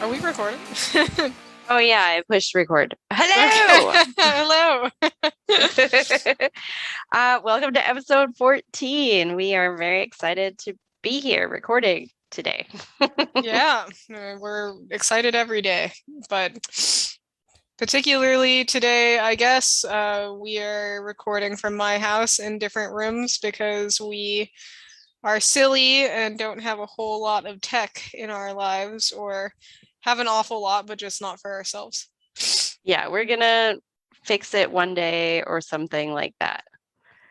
Are we recording? Oh yeah, I pushed record. Hello! Hello! Welcome to episode 14. We are very excited to be here recording today. Yeah, we're excited every day, but particularly today, I guess, we are recording from my house in different rooms because we are silly and don't have a whole lot of tech in our lives, or have an awful lot, but just not for ourselves. Yeah, we're gonna fix it one day or something like that.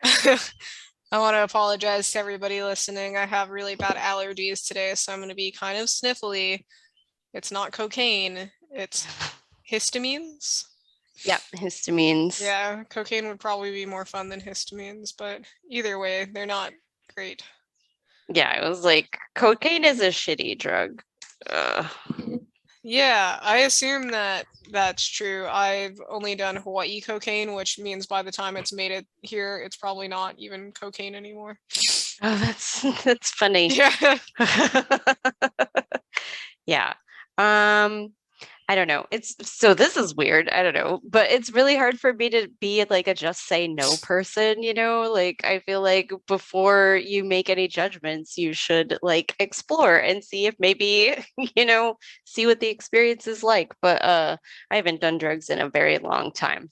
I want to apologize to everybody listening. I have really bad allergies today, so I'm going to be kind of sniffly. It's not cocaine, it's histamines. Yep, histamines. Yeah, cocaine would probably be more fun than histamines, but either way, they're not great. Yeah, it was like, cocaine is a shitty drug. Yeah, I assume that that's true. I've only done Hawaii cocaine, which means by the time it's made it here, it's probably not even cocaine anymore. Oh, that's funny. Yeah. Yeah. I don't know. This is weird. I don't know, but it's really hard for me to be like a just say no person, you know? Like I feel like before you make any judgments, you should like explore and see if maybe, see what the experience is like. But I haven't done drugs in a very long time.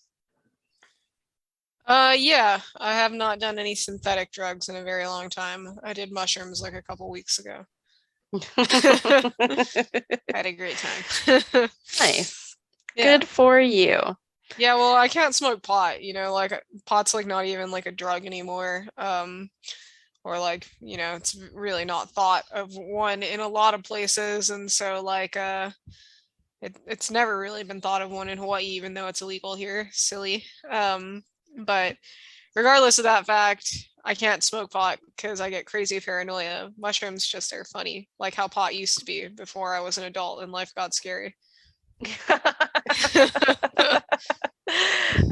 Yeah, I have not done any synthetic drugs in a very long time. I did mushrooms like a couple weeks ago. Had a great time. Nice. Yeah. Good for you. Yeah, well, I can't smoke pot, like pot's like not even like a drug anymore. Or like, it's really not thought of one in a lot of places, and so like it's never really been thought of one in Hawaii, even though it's illegal here. Silly. But regardless of that fact, I can't smoke pot because I get crazy paranoia. Mushrooms just are funny, like how pot used to be before I was an adult and life got scary.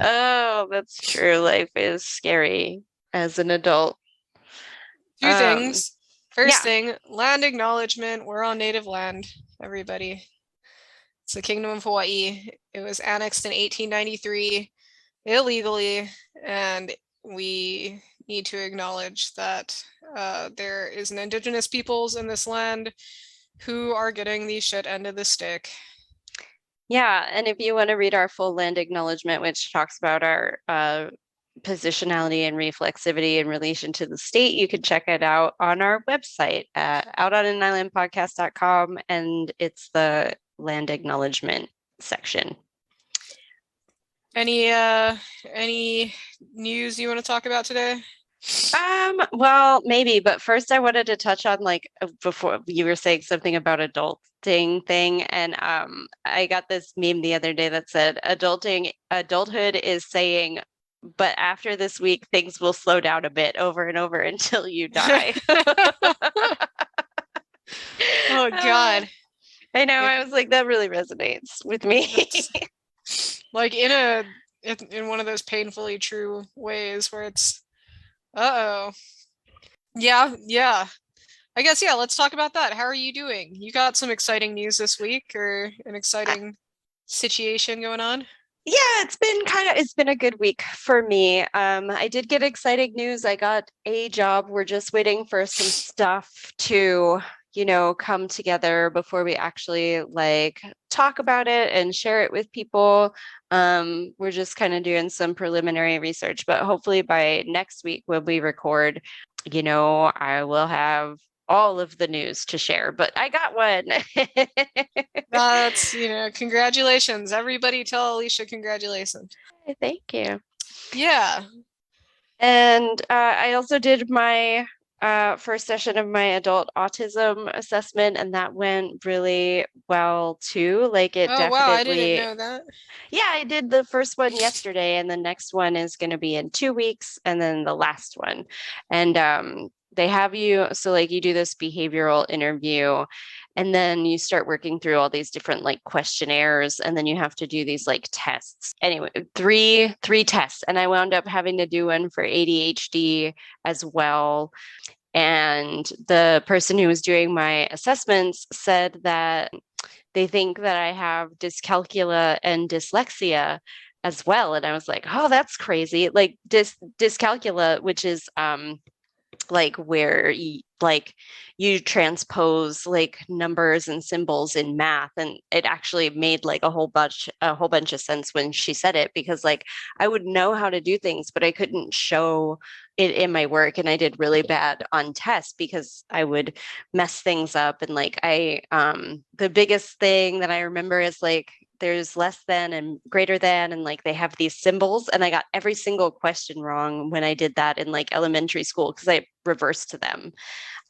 Oh, that's true. Life is scary as an adult. Two things. First thing, land acknowledgement. We're on native land, everybody. It's the Kingdom of Hawaii. It was annexed in 1893 illegally, and we need to acknowledge that there is an indigenous peoples in this land who are getting the shit end of the stick. Yeah, and if you want to read our full land acknowledgement, which talks about our positionality and reflexivity in relation to the state, you can check it out on our website at outonanislandpodcast.com, and it's the land acknowledgement section. Any news you want to talk about today? Well, maybe, but first I wanted to touch on before you were saying something about adulting thing, and I got this meme the other day that said adulthood is saying, but after this week things will slow down a bit over and over until you die. Oh God. I know, I was like, that really resonates with me. Like in one of those painfully true ways where it's yeah. I guess, let's talk about that. How are you doing? You got some exciting news this week, or an exciting situation going on? Yeah, it's been a good week for me. I did get exciting news. I got a job. We're just waiting for some stuff to, come together before we actually talk about it and share it with people. We're just kind of doing some preliminary research, but hopefully by next week when we record, I will have all of the news to share, but I got one. That's, congratulations. Everybody tell Alicia congratulations. Thank you. Yeah. And I also did my first session of my adult autism assessment, and that went really well too. Wow, I didn't know that. Yeah, I did the first one yesterday, and the next one is going to be in 2 weeks, and then the last one. And they have you, so you do this behavioral interview, and then you start working through all these different questionnaires, and then you have to do these tests. Anyway, three tests, and I wound up having to do one for ADHD as well. And the person who was doing my assessments said that they think that I have dyscalculia and dyslexia as well. And I was like, oh, that's crazy. Like dyscalculia, which is like where you transpose like numbers and symbols in math, and it actually made like a whole bunch of sense when she said it, because like I would know how to do things but I couldn't show it in my work, and I did really bad on tests because I would mess things up. And like the biggest thing that I remember is like there's less than and greater than, and like they have these symbols, and I got every single question wrong when I did that in like elementary school because I reversed to them.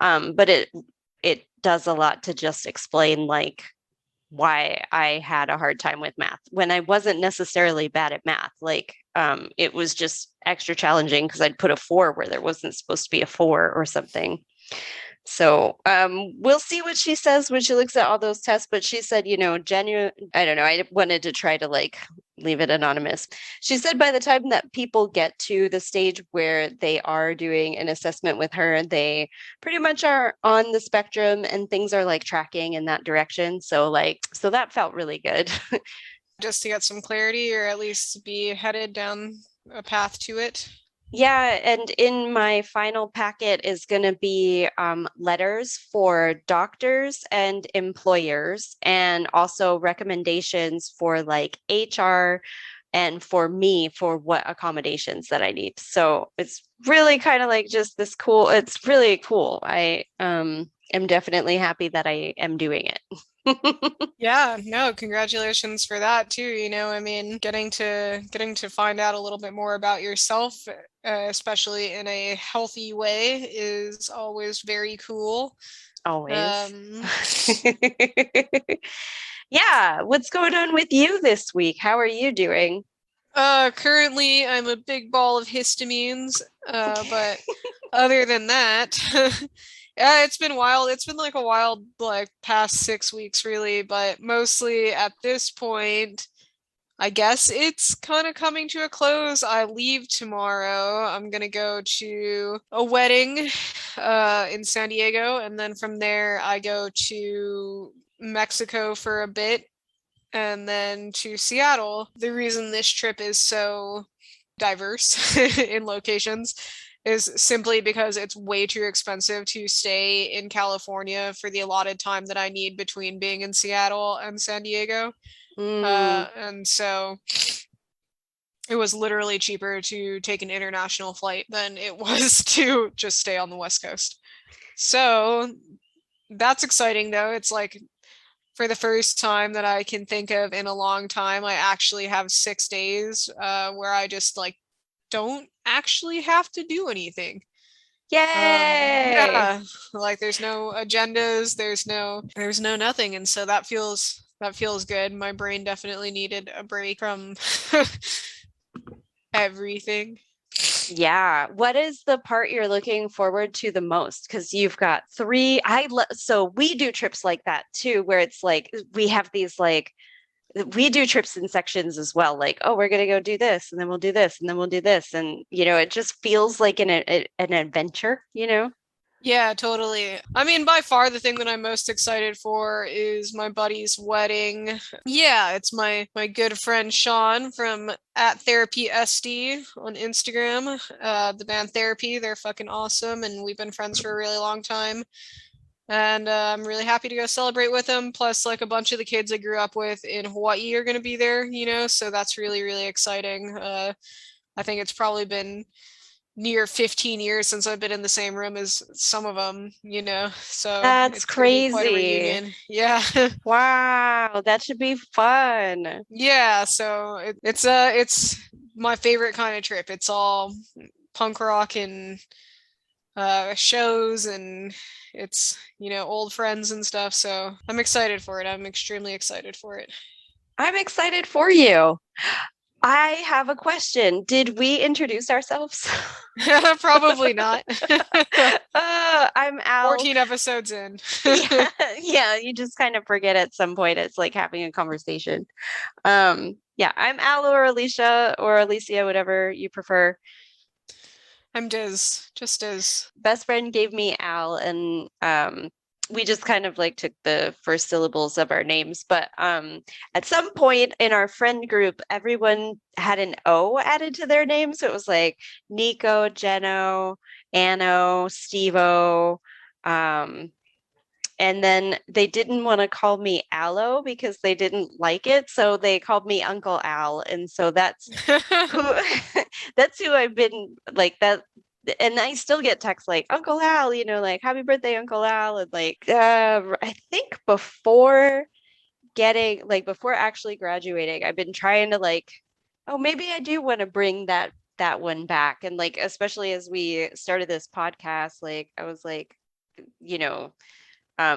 But it does a lot to just explain like why I had a hard time with math when I wasn't necessarily bad at math. Like it was just extra challenging because I'd put a 4 where there wasn't supposed to be a 4 or something. So we'll see what she says when she looks at all those tests. But she said, genuine, I don't know. I wanted to try to like leave it anonymous. She said by the time that people get to the stage where they are doing an assessment with her, they pretty much are on the spectrum and things are like tracking in that direction. So that felt really good. Just to get some clarity, or at least be headed down a path to it. Yeah, and in my final packet is going to be letters for doctors and employers, and also recommendations for like HR and for me for what accommodations that I need. So it's really kind of like just this cool, it's really cool. I am definitely happy that I am doing it. Yeah, no, congratulations for that too. I mean, getting to find out a little bit more about yourself, especially in a healthy way, is always very cool. Always. Yeah, what's going on with you this week? How are you doing? Currently I'm a big ball of histamines, but other than that, yeah, it's been wild. It's been like a wild, like past 6 weeks, really. But mostly at this point, I guess it's kind of coming to a close. I leave tomorrow. I'm gonna go to a wedding, in San Diego, and then from there I go to Mexico for a bit, and then to Seattle. The reason this trip is so diverse in locations is simply because it's way too expensive to stay in California for the allotted time that I need between being in Seattle and San Diego. And so it was literally cheaper to take an international flight than it was to just stay on the West Coast. So that's exciting, though. It's like for the first time that I can think of in a long time, I actually have 6 days where I just like don't actually have to do anything. Yay! Yeah, like there's no agendas, there's no nothing, and so that feels good. My brain definitely needed a break from everything. Yeah. What is the part you're looking forward to the most? Because you've got 3. So we do trips like that too, where it's like we have these like we do trips in sections as well. Like, oh, we're gonna go do this, and then we'll do this, and then we'll do this, and it just feels like an adventure. Yeah, totally. I mean, by far the thing that I'm most excited for is my buddy's wedding. Yeah, it's my good friend Sean from @TherapySD on Instagram. The band Therapy, they're fucking awesome, and we've been friends for a really long time. And I'm really happy to go celebrate with him. Plus, like a bunch of the kids I grew up with in Hawaii are going to be there, so that's really, really exciting. I think it's probably been near 15 years since I've been in the same room as some of them, so That's it's gonna be quite a crazy. reunion. Yeah. Wow, that should be fun. Yeah, so it's my favorite kind of trip. It's all punk rock and shows, and it's old friends and stuff, so I'm excited for it. I'm extremely excited for it. I'm excited for you. I have a question. Did we introduce ourselves? Probably not. I'm Al. 14 episodes in. Yeah, you just kind of forget at some point. It's like having a conversation. Yeah, I'm Al or Alicia or Alicia, whatever you prefer. I'm Diz, just Diz. Best friend gave me Al, and we just kind of like took the first syllables of our names. But at some point in our friend group, everyone had an O added to their name. So it was like Nico, Jeno, Anno, Stevo. And then they didn't want to call me Aloe because they didn't like it. So they called me Uncle Al. And so who that's who I've been like that. And I still get texts like Uncle Al, like happy birthday, Uncle Al. And like I think before actually graduating, I've been trying to like, oh, maybe I do want to bring that one back. And like, especially as we started this podcast, like I was like, you know,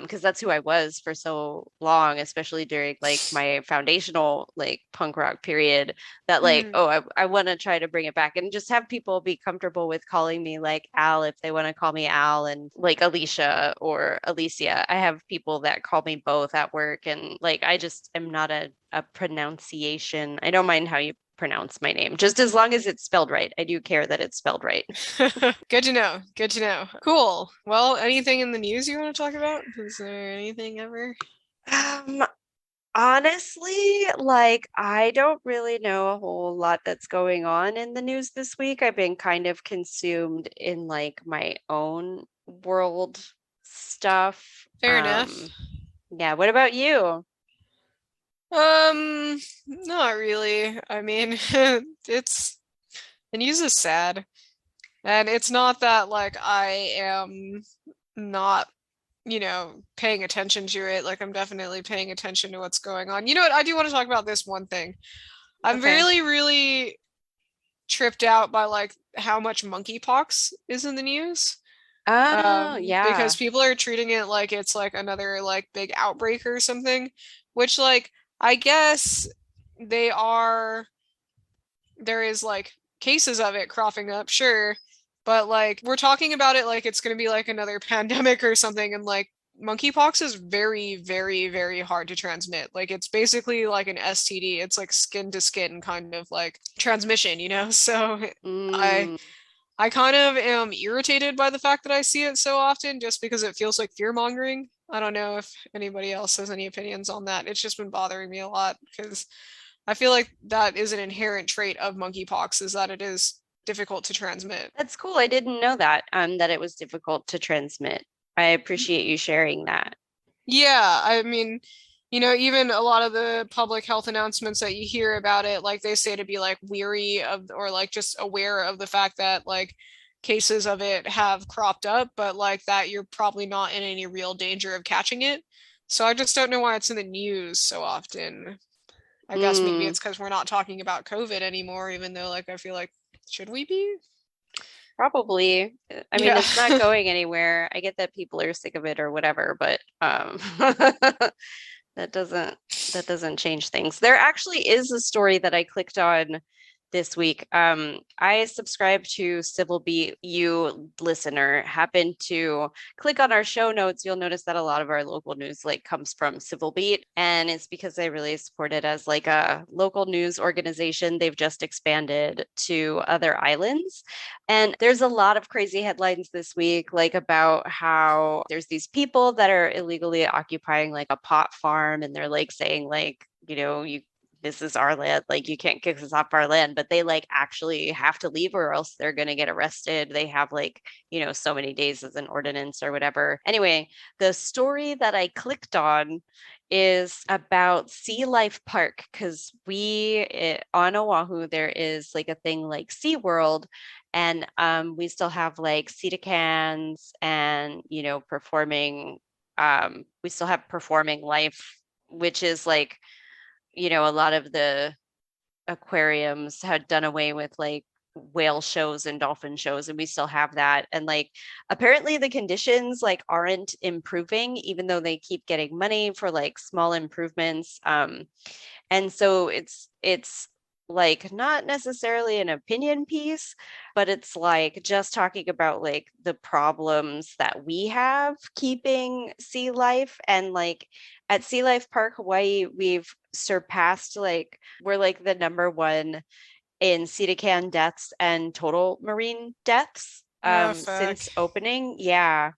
because that's who I was for so long, especially during like my foundational like punk rock period, that like, Mhm. oh, I want to try to bring it back and just have people be comfortable with calling me like Al if they want to call me Al, and like Alicia or Alicia. I have people that call me both at work, and like I just am not a pronunciation. I don't mind how you pronounce my name, just as long as it's spelled right. I do care that it's spelled right. Good to know. Good to know. Cool. Well, anything in the news you want to talk about? Is there anything ever? Um, Honestly, like I don't really know a whole lot that's going on in the news this week. I've been kind of consumed in like my own world stuff. Fair enough. Yeah, what about you? Not really. I mean, it's the news is sad. And it's not that like I am not, paying attention to it. Like I'm definitely paying attention to what's going on. You know what? I do want to talk about this one thing. I'm Okay. really, really tripped out by like how much monkeypox is in the news. Oh, yeah. Because people are treating it like it's like another like big outbreak or something, which like I guess they are there is like cases of it cropping up, sure, but like we're talking about it like it's going to be like another pandemic or something, and like monkeypox is very, very, very hard to transmit. Like it's basically like an STD. It's like skin to skin kind of like transmission, you know? So I Mm, I kind of am irritated by the fact that I see it so often just because it feels like fear mongering. I don't know if anybody else has any opinions on that. It's just been bothering me a lot because I feel like that is an inherent trait of monkeypox is that it is difficult to transmit. that's cool. I didn't know that it was difficult to transmit. I appreciate you sharing that. Yeah, I mean, even a lot of the public health announcements that you hear about it, like they say to be like weary of or like just aware of the fact that like cases of it have cropped up, but like that you're probably not in any real danger of catching it. So I just don't know why it's in the news so often. I guess maybe Mm. it's because we're not talking about COVID anymore, even though like I feel like should we be? Probably. I mean, Yeah. it's not going anywhere. I get that people are sick of it or whatever, but that doesn't that doesn't change things. There actually is a story that I clicked on this week. I subscribe to Civil Beat. You listener happen to click on our show notes, you'll notice that a lot of our local news like comes from Civil Beat, and it's because I really support it as like a local news organization. They've just expanded to other islands, and there's a lot of crazy headlines this week, like about how there's these people that are illegally occupying like a pot farm, and they're like saying like, you this is our land, like you can't kick us off our land, but they like actually have to leave or else they're going to get arrested. They have like, so many days as an ordinance or whatever. Anyway, the story that I clicked on is about Sea Life Park, because on Oahu there is like a thing like Sea World, and we still have like cans and performing, we still have performing life, which is like, a lot of the aquariums had done away with like whale shows and dolphin shows, and we still have that. And like apparently the conditions like aren't improving, even though they keep getting money for like small improvements. And so it's like not necessarily an opinion piece, but it's like just talking about like the problems that we have keeping sea life. And like at Sea Life Park Hawaii, we've surpassed like we're like the number one in cetacean deaths and total marine deaths Oh fuck. since opening. Yeah.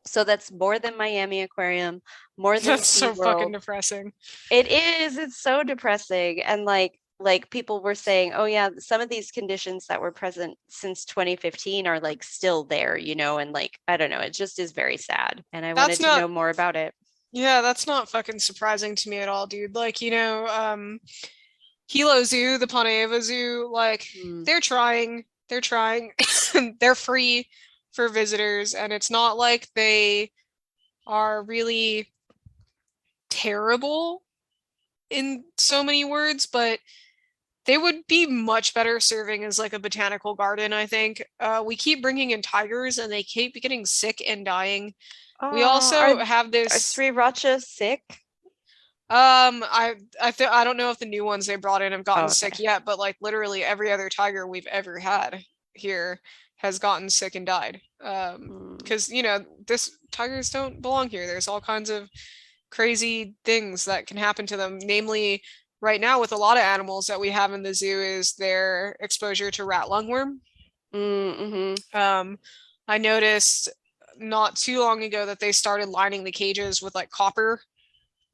So that's more than Miami Aquarium, more than That's so fucking SeaWorld. depressing. It is. It's so depressing. And like people were saying, oh yeah, some of these conditions that were present since 2015 are like still there, and like I don't know, it just is very sad. And I That's wanted to not, know more about it. yeah, that's not fucking surprising to me at all, dude. Like, Hilo Zoo, the Paneva Zoo, like Mm. they're trying, they're free for visitors, and it's not like they are really terrible in so many words, but they would be much better serving as like a botanical garden, I think. We keep bringing in tigers and they keep getting sick and dying. We Oh, also have are this Sriracha sick? I don't know if the new ones they brought in have Oh, gotten okay. sick yet, but like literally every other tiger we've ever had here has gotten sick and died. Mm. Because this tigers don't belong here. There's all kinds of crazy things that can happen to them. Namely, right now with a lot of animals that we have in the zoo is their exposure to rat lungworm. Mm-hmm. I noticed not too long ago that they started lining the cages with like copper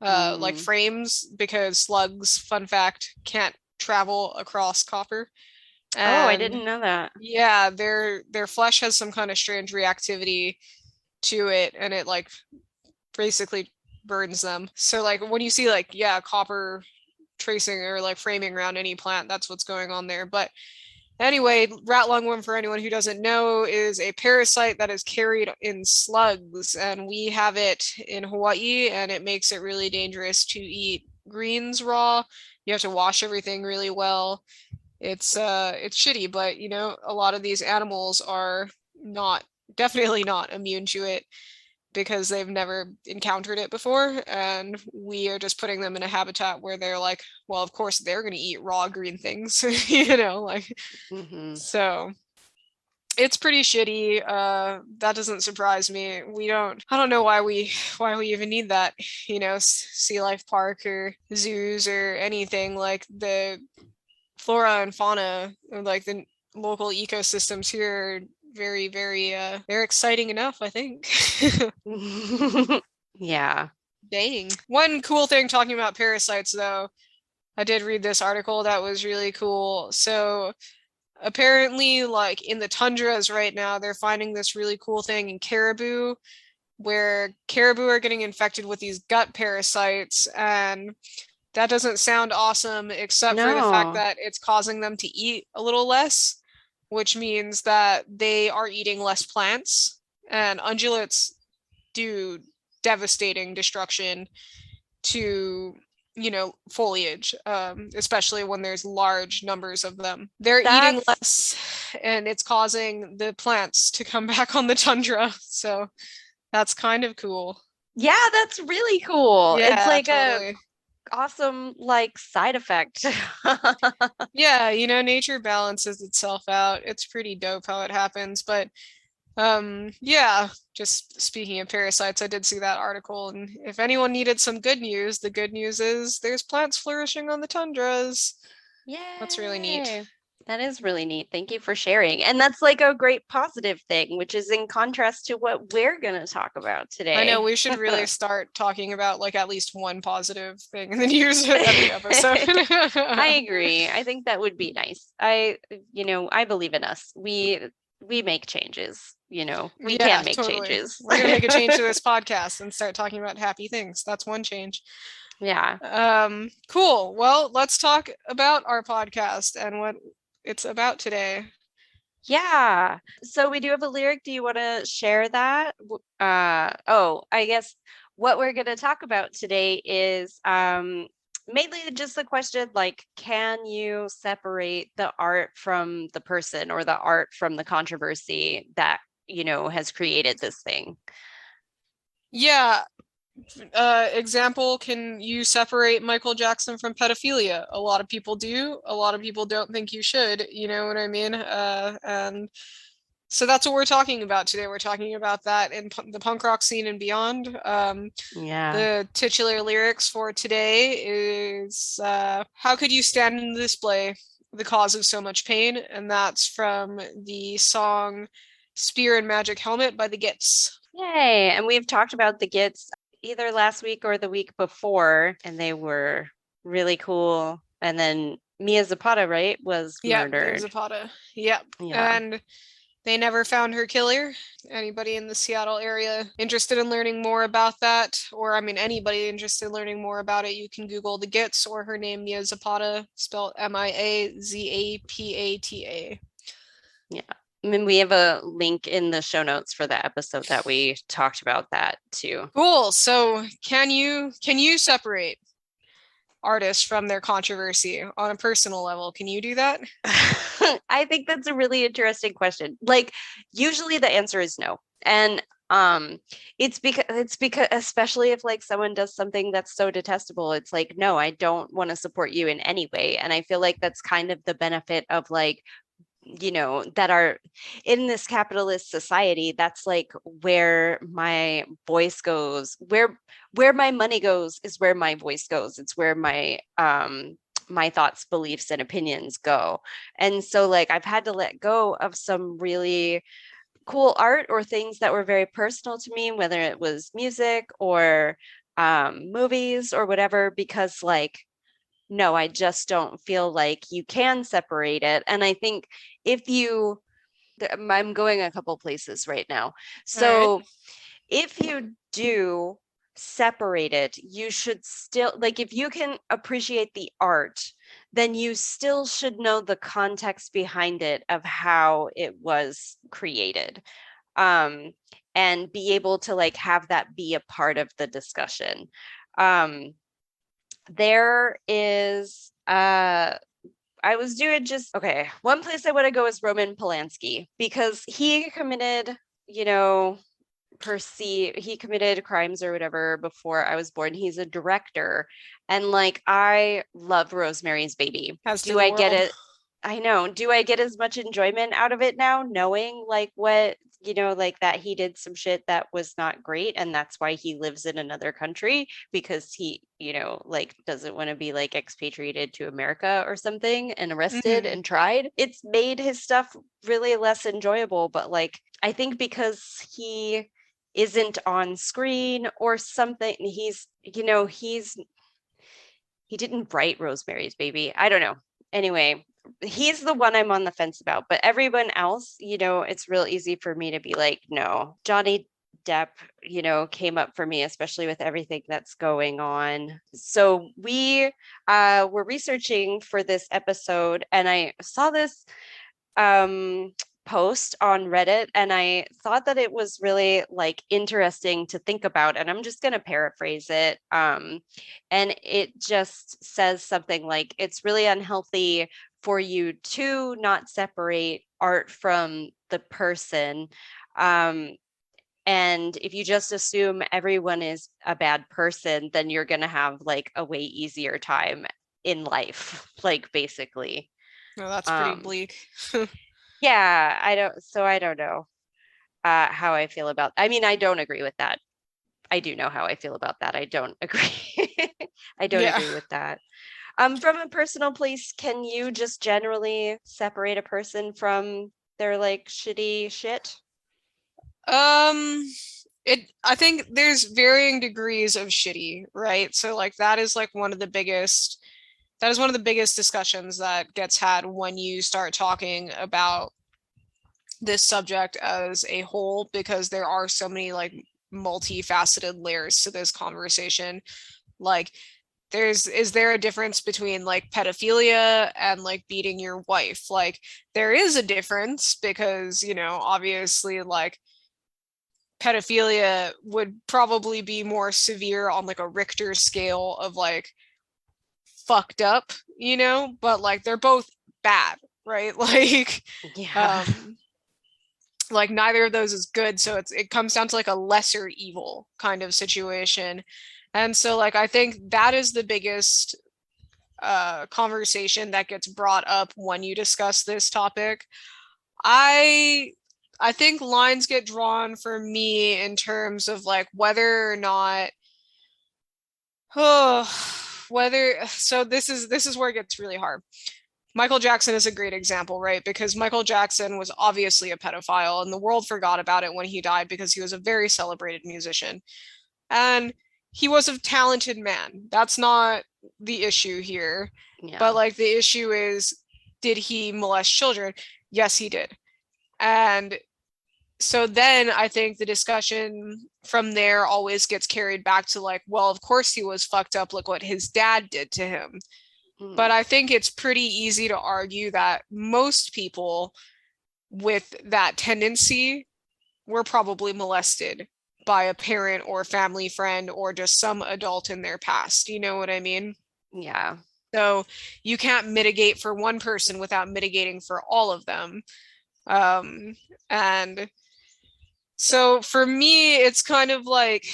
like Mm. frames because slugs, fun fact, can't travel across copper. Oh, I And didn't know that. yeah, their flesh has some kind of strange reactivity to it, and it like basically burns them. So like when you see like copper tracing or like framing around any plant, that's what's going on there. But anyway, rat lungworm, for anyone who doesn't know, is a parasite that is carried in slugs, and we have it in Hawaii, and it makes it really dangerous to eat greens raw. You have to wash everything really well. It's shitty, but a lot of these animals are not definitely not immune to it because they've never encountered it before, and we are just putting them in a habitat where they're like, well, of course they're going to eat raw green things, like Mm-hmm. so it's pretty shitty. That doesn't surprise me. I don't know why we even need that, sea life park or zoos or anything. Like the flora and fauna, or like the local ecosystems here are very, very they're exciting enough, I think. Yeah. Dang. One cool thing talking about parasites though, I did read this article that was really cool. So apparently, like in the tundras right now, they're finding this really cool thing in caribou where caribou are getting infected with these gut parasites, and that doesn't sound awesome except for the fact No. that it's causing them to eat a little less, which means that they are eating less plants, and ungulates do devastating destruction to foliage, especially when there's large numbers of them. They're eating That's less, and it's causing the plants to come back on the tundra. So that's kind of cool. yeah, that's really cool. It's Yeah, like a totally. awesome like side effect. Yeah, nature balances itself out. It's pretty dope how it happens. But yeah, just speaking of parasites, I did see that article, and if anyone needed some good news, the good news is there's plants flourishing on the tundras. That's really neat. Yay. That is really neat. Thank you for sharing. And that's like a great positive thing, which is in contrast to what we're going to talk about I know today. we should really start talking about like at least one positive thing in the news every episode. I agree. I think that would be nice. I believe in us. We make changes, we Yeah, can make totally. changes. We're gonna make a change to this podcast and start talking about happy things. That's one change. Yeah. Cool. Well, let's talk about our podcast and what it's about today. Yeah. So we do have a lyric. Do you want to share that? I guess what we're going to talk about today is mainly just the question like, can you separate the art from the person or the art from the controversy that, has created this thing? Yeah. Example, can you separate Michael Jackson from pedophilia? A lot of people do. A lot of people don't think you should. You know what I mean? And so that's what we're talking about today. We're talking about that in the punk rock scene and beyond. Yeah. The titular lyrics for today is how could you stand in the display the cause of so much pain? And that's from the song Spear and Magic Helmet by the Gits. Yay. And we've talked about the Gits either last week or the week before, and they were really cool. And then Mia Zapata, right, was Yep, Mia murdered. Zapata. Yep. Yeah. And they never found her killer. Anybody in the Seattle area interested in learning more about that, or I mean, anybody interested in learning more about it, you can Google the Gits or her name, Mia Zapata, spelled Miazapata. Yeah. I mean, we have a link in the show notes for the episode that we talked about that too. Cool. So can you separate artists from their controversy on a personal level? Can you do that? I think that's a really interesting question. Like, usually the answer is no. And it's because especially if like someone does something that's so detestable, it's like, no, I don't want to support you in any way. And I feel like that's kind of the benefit of like, that are in this capitalist society. That's like where my voice goes, where my money goes is where my voice goes. It's where my thoughts, beliefs, and opinions go. And so like I've had to let go of some really cool art or things that were very personal to me, whether it was music or movies or whatever, because like, no, I just don't feel like you can separate it. And I think if you, I'm going a couple places right now. All right. So if you do separate it, you should still, like, if you can appreciate the art, then you still should know the context behind it of how it was created. And be able to like have that be a part of the discussion. There is I was doing just okay. One place I want to go is Roman Polanski because he committed, he committed crimes or whatever before I was born. He's a director, and like I love Rosemary's Baby. As to Do the I get world. it? I know. Do I get as much enjoyment out of it now, knowing like what, like that he did some shit that was not great, and that's why he lives in another country because he, like doesn't want to be like expatriated to America or something and arrested Mm-hmm. and tried. It's made his stuff really less enjoyable, but like I think because he isn't on screen or something, he didn't write Rosemary's Baby. I don't know. Anyway, he's the one I'm on the fence about, but everyone else, it's real easy for me to be like, no. Johnny Depp, came up for me, especially with everything that's going on. So we were researching for this episode, and I saw this um post on Reddit, and I thought that it was really like interesting to think about, and I'm just going to paraphrase it. And it just says something like it's really unhealthy for you to not separate art from the person. And if you just assume everyone is a bad person, then you're going to have like a way easier time in life, like basically. No, that's pretty Um, bleak. yeah, I don't know how I feel about, I mean, I don't agree with that. I do know how I feel about that. I don't agree. I don't Yeah. agree with that. From a personal place, can you just generally separate a person from their like shitty shit? Um, I think there's varying degrees of shitty, right? So like that is one of the biggest discussions that gets had when you start talking about this subject as a whole, because there are so many like multifaceted layers to this conversation. Like is there a difference between like pedophilia and like beating your wife? Like there is a difference because, obviously like pedophilia would probably be more severe on like a Richter scale of like fucked up, but like they're both bad, right? Yeah. Um like neither of those is good, so it comes down to like a lesser evil kind of situation. And so like I think that is the biggest conversation that gets brought up when you discuss this topic. I think lines get drawn for me in terms of like whether or not oh, whether so this is where it gets really hard. Michael Jackson is a great example, right? Because Michael Jackson was obviously a pedophile and the world forgot about it when he died because he was a very celebrated musician. And he was a talented man. That's not the issue here. Yeah. But like the issue is, did he molest children? Yes, he did. And so then I think the discussion from there always gets carried back to like, well, of course he was fucked up. Look what his dad did to him. But I think it's pretty easy to argue that most people with that tendency were probably molested by a parent or family friend or just some adult in their past. You know what I mean? Yeah. So you can't mitigate for one person without mitigating for all of them. And so for me, it's kind of like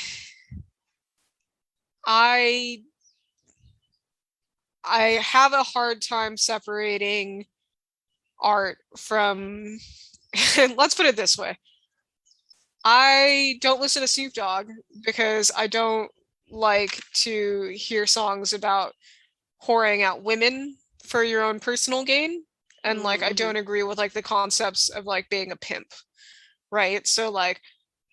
I have a hard time separating art from, let's put it this way. I don't listen to Snoop Dogg because I don't like to hear songs about whoring out women for your own personal gain. And like, I don't agree with like the concepts of like being a pimp, right? So like,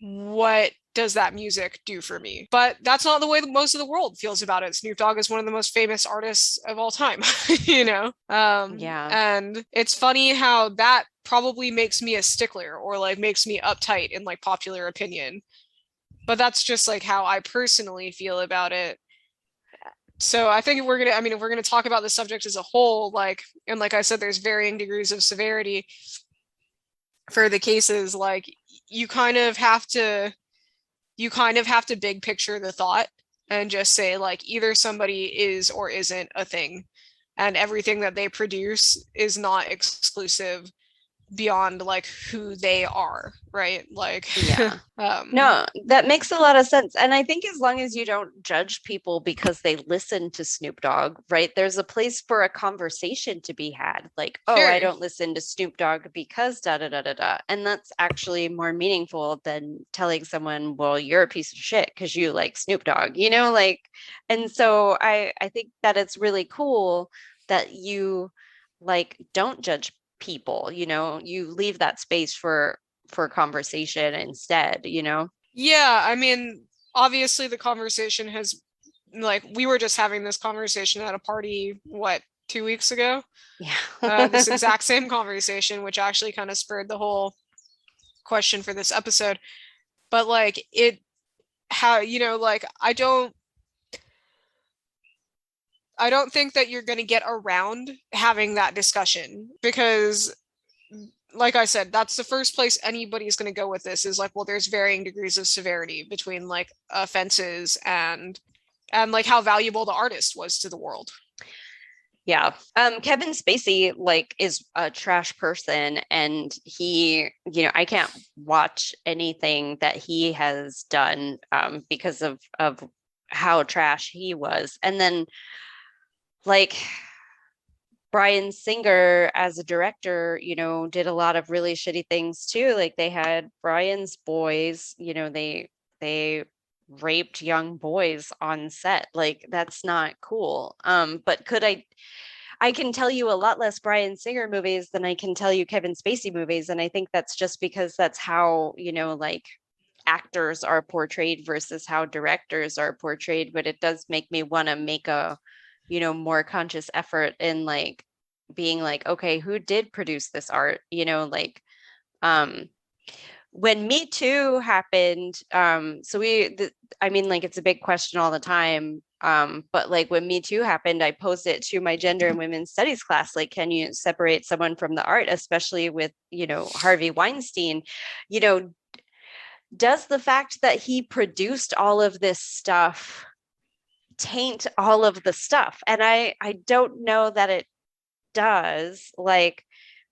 what does that music do for me? But that's not the way that most of the world feels about it. Snoop Dogg is one of the most famous artists of all time, you know? Yeah. And it's funny how that probably makes me a stickler or like makes me uptight in like popular opinion. But that's just like how I personally feel about it. So I think if we're gonna talk about the subject as a whole, like, and like I said, there's varying degrees of severity for the cases. Like, you kind of have to big picture the thought and just say like either somebody is or isn't a thing, and everything that they produce is not exclusive beyond like who they are, right? Like, yeah. No, that makes a lot of sense. And I think as long as you don't judge people because they listen to Snoop Dogg, right? There's a place for a conversation to be had. Like, oh, sure. I don't listen to Snoop Dogg because da da da da da. And that's actually more meaningful than telling someone, well, you're a piece of shit because you like Snoop Dogg, you know, like, and so I think that it's really cool that you like don't judge people, you know, you leave that space for conversation instead, you know? Yeah, I mean, obviously the conversation has, like, we were just having this conversation at a party, what, 2 weeks ago? Yeah. This exact same conversation, which actually kind of spurred the whole question for this episode. But like it, how, you know, like I don't think that you're going to get around having that discussion because like I said, that's the first place anybody's going to go with this is like, well, there's varying degrees of severity between like offenses and like how valuable the artist was to the world. Yeah. Kevin Spacey like is a trash person and he, you know, I can't watch anything that he has done because of how trash he was. And then like Bryan Singer as a director, you know, did a lot of really shitty things too. Like they had Bryan's boys, you know, they raped young boys on set. Like that's not cool. But I can tell you a lot less Bryan Singer movies than I can tell you Kevin Spacey movies. And I think that's just because that's how, you know, like actors are portrayed versus how directors are portrayed. But it does make me want to make a, you know, more conscious effort in like being like, okay, who did produce this art? You know, like when Me Too happened, I mean, like it's a big question all the time. But like when Me Too happened, I posed it to my gender and women's studies class. Like, can you separate someone from the art, especially with, you know, Harvey Weinstein? You know, does the fact that he produced all of this stuff taint all of the stuff? And I don't know that it does. Like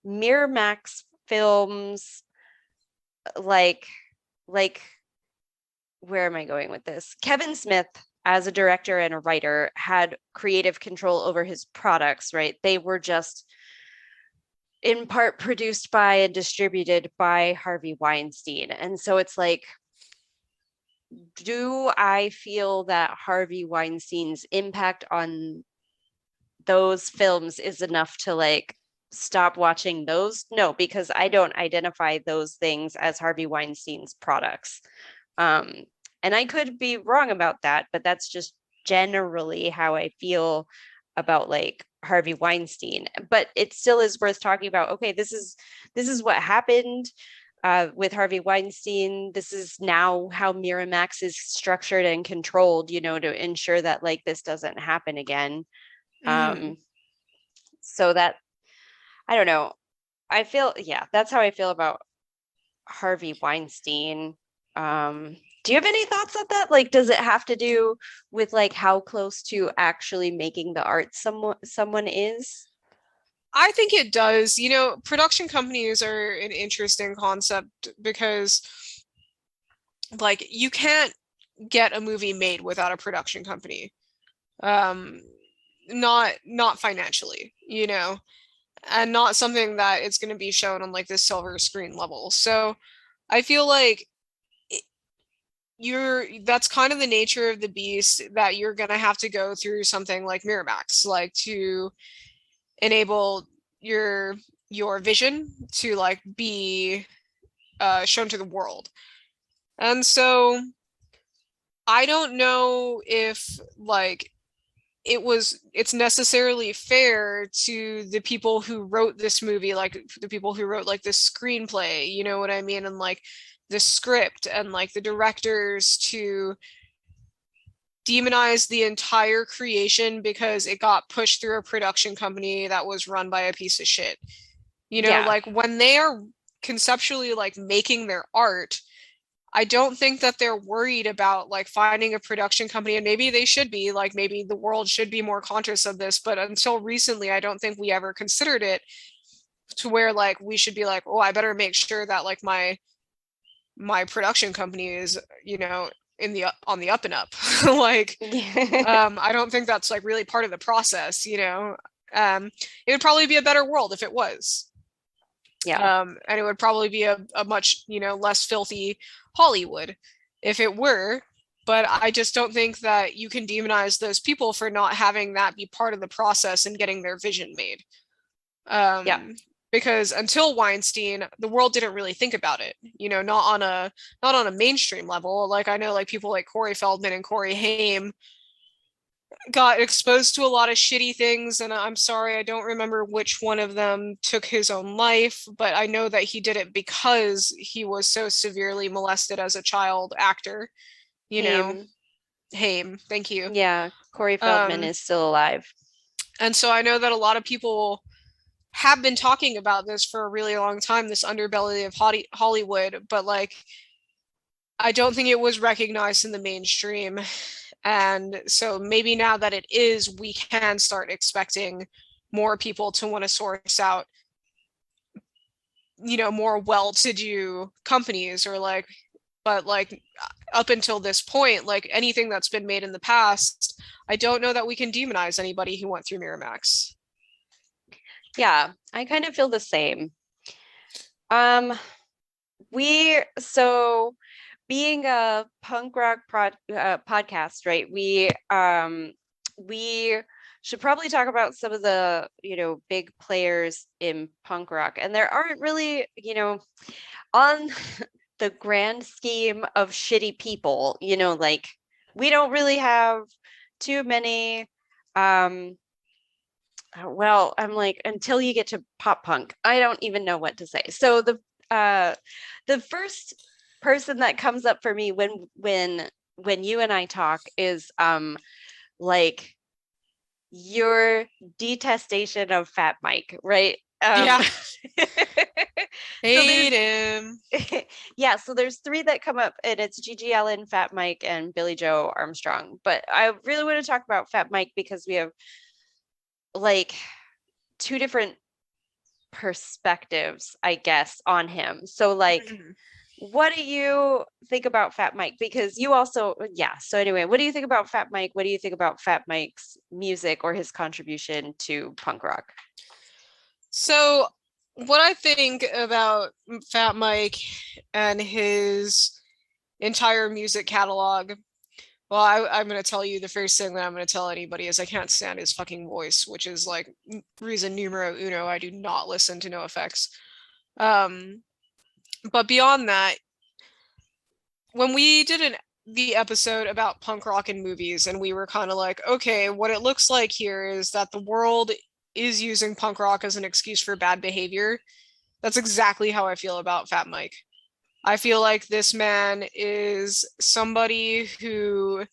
Miramax films, like where am I going with this? Kevin Smith as a director and a writer had creative control over his products, right? They were just in part produced by and distributed by Harvey Weinstein. And so it's like, do I feel that Harvey Weinstein's impact on those films is enough to like stop watching those. No, because I don't identify those things as Harvey Weinstein's products. And I could be wrong about that, but that's just generally how I feel about like Harvey Weinstein. But it still is worth talking about. Okay, this is what happened with Harvey Weinstein. This is now how Miramax is structured and controlled, you know, to ensure that like this doesn't happen again. So that, I don't know. I feel, yeah, that's how I feel about Harvey Weinstein. Do you have any thoughts on that? Like, does it have to do with like how close to actually making the art someone is? I think it does. You know, production companies are an interesting concept because like you can't get a movie made without a production company. Um not financially, you know, and not something that it's going to be shown on like the silver screen level. So I feel like that's kind of the nature of the beast, that you're going to have to go through something like Miramax, like to enable your vision to like be shown to the world. And so I don't know if like it's necessarily fair to the people who wrote this movie, like the people who wrote like the screenplay, you know what I mean, and like the script and like the directors, to demonize the entire creation because it got pushed through a production company that was run by a piece of shit. You know, Yeah. like when they are conceptually like making their art, I don't think that they're worried about like finding a production company, and maybe they should be, like maybe the world should be more conscious of this, but until recently I don't think we ever considered it, to where like we should be like, oh, I better make sure that like my production company is, you know, in the on the up and up. Like I don't think that's like really part of the process, you know. It would probably be a better world if it was. Yeah. And it would probably be a much, you know, less filthy Hollywood if it were. But I just don't think that you can demonize those people for not having that be part of the process and getting their vision made. Yeah. Because until Weinstein, the world didn't really think about it, you know, not on a mainstream level. Like I know like people like Corey Feldman and Corey Haim got exposed to a lot of shitty things, and I'm sorry, I don't remember which one of them took his own life, but I know that he did it because he was so severely molested as a child actor, you know. Haim. Haim, thank you. Yeah. Corey Feldman is still alive. And so I know that a lot of people have been talking about this for a really long time, this underbelly of Hollywood, but like I don't think it was recognized in the mainstream. And so maybe now that it is, we can start expecting more people to want to source out, you know, more well-to-do companies, or like, but like up until this point, like anything that's been made in the past, I don't know that we can demonize anybody who went through Miramax. Yeah, I kind of feel the same. So being a punk rock podcast, right? We should probably talk about some of the, you know, big players in punk rock, and there aren't really, you know, on the grand scheme of shitty people, you know, like we don't really have too many. Well, I'm like, until you get to pop punk, I don't even know what to say. So the first person that comes up for me when you and I talk is like your detestation of Fat Mike, right? Yeah. So Hate him. Yeah, so there's three that come up, and it's Gigi Allin, Fat Mike, and Billie Joe Armstrong. But I really want to talk about Fat Mike because we have like two different perspectives, I guess, on him. So like what do you think about Fat Mike? Because you also, yeah. So anyway, what do you think about Fat Mike? What do you think about Fat Mike's music or his contribution to punk rock? So what I think about Fat Mike and his entire music catalog, Well, I'm going to tell you the first thing that I'm going to tell anybody is I can't stand his fucking voice, which is like reason numero uno. I do not listen to NoFX. Um, but beyond that, when we did the episode about punk rock in movies, and we were kind of like, okay, what it looks like here is that the world is using punk rock as an excuse for bad behavior. That's exactly how I feel about Fat Mike. I feel like this man is somebody who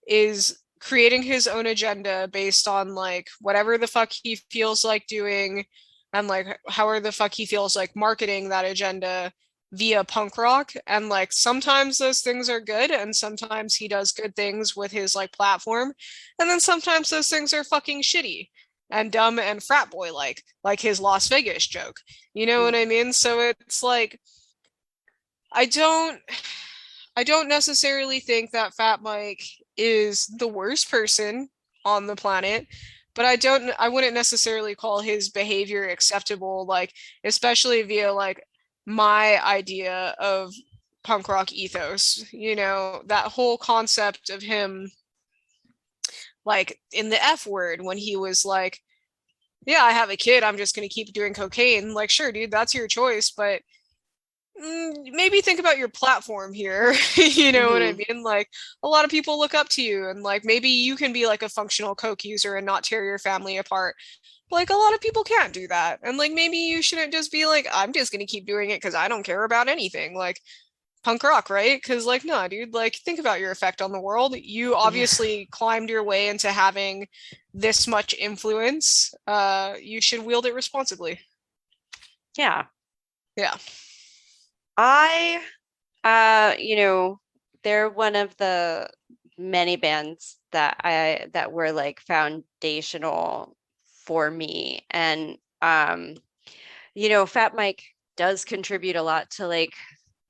is creating his own agenda based on like whatever the fuck he feels like doing and like however the fuck he feels like marketing that agenda via punk rock. And like sometimes those things are good and sometimes he does good things with his like platform, and then sometimes those things are fucking shitty and dumb and frat boy like his Las Vegas joke, you know what I mean? So it's like I don't necessarily think that Fat Mike is the worst person on the planet, but I wouldn't necessarily call his behavior acceptable, like especially via like my idea of punk rock ethos. You know, that whole concept of him like in the F word when he was like, yeah, I have a kid, I'm just going to keep doing cocaine. Like, sure, dude, that's your choice, but maybe think about your platform here. You know what I mean? Like a lot of people look up to you and like maybe you can be like a functional coke user and not tear your family apart. Like a lot of people can't do that. And like maybe you shouldn't just be like, I'm just gonna keep doing it because I don't care about anything. Like punk rock, right? Because like, nah, dude, like think about your effect on the world. You obviously climbed your way into having this much influence. You should wield it responsibly. Yeah. Yeah. You know, they're one of the many bands that were like foundational for me. And you know, Fat Mike does contribute a lot to like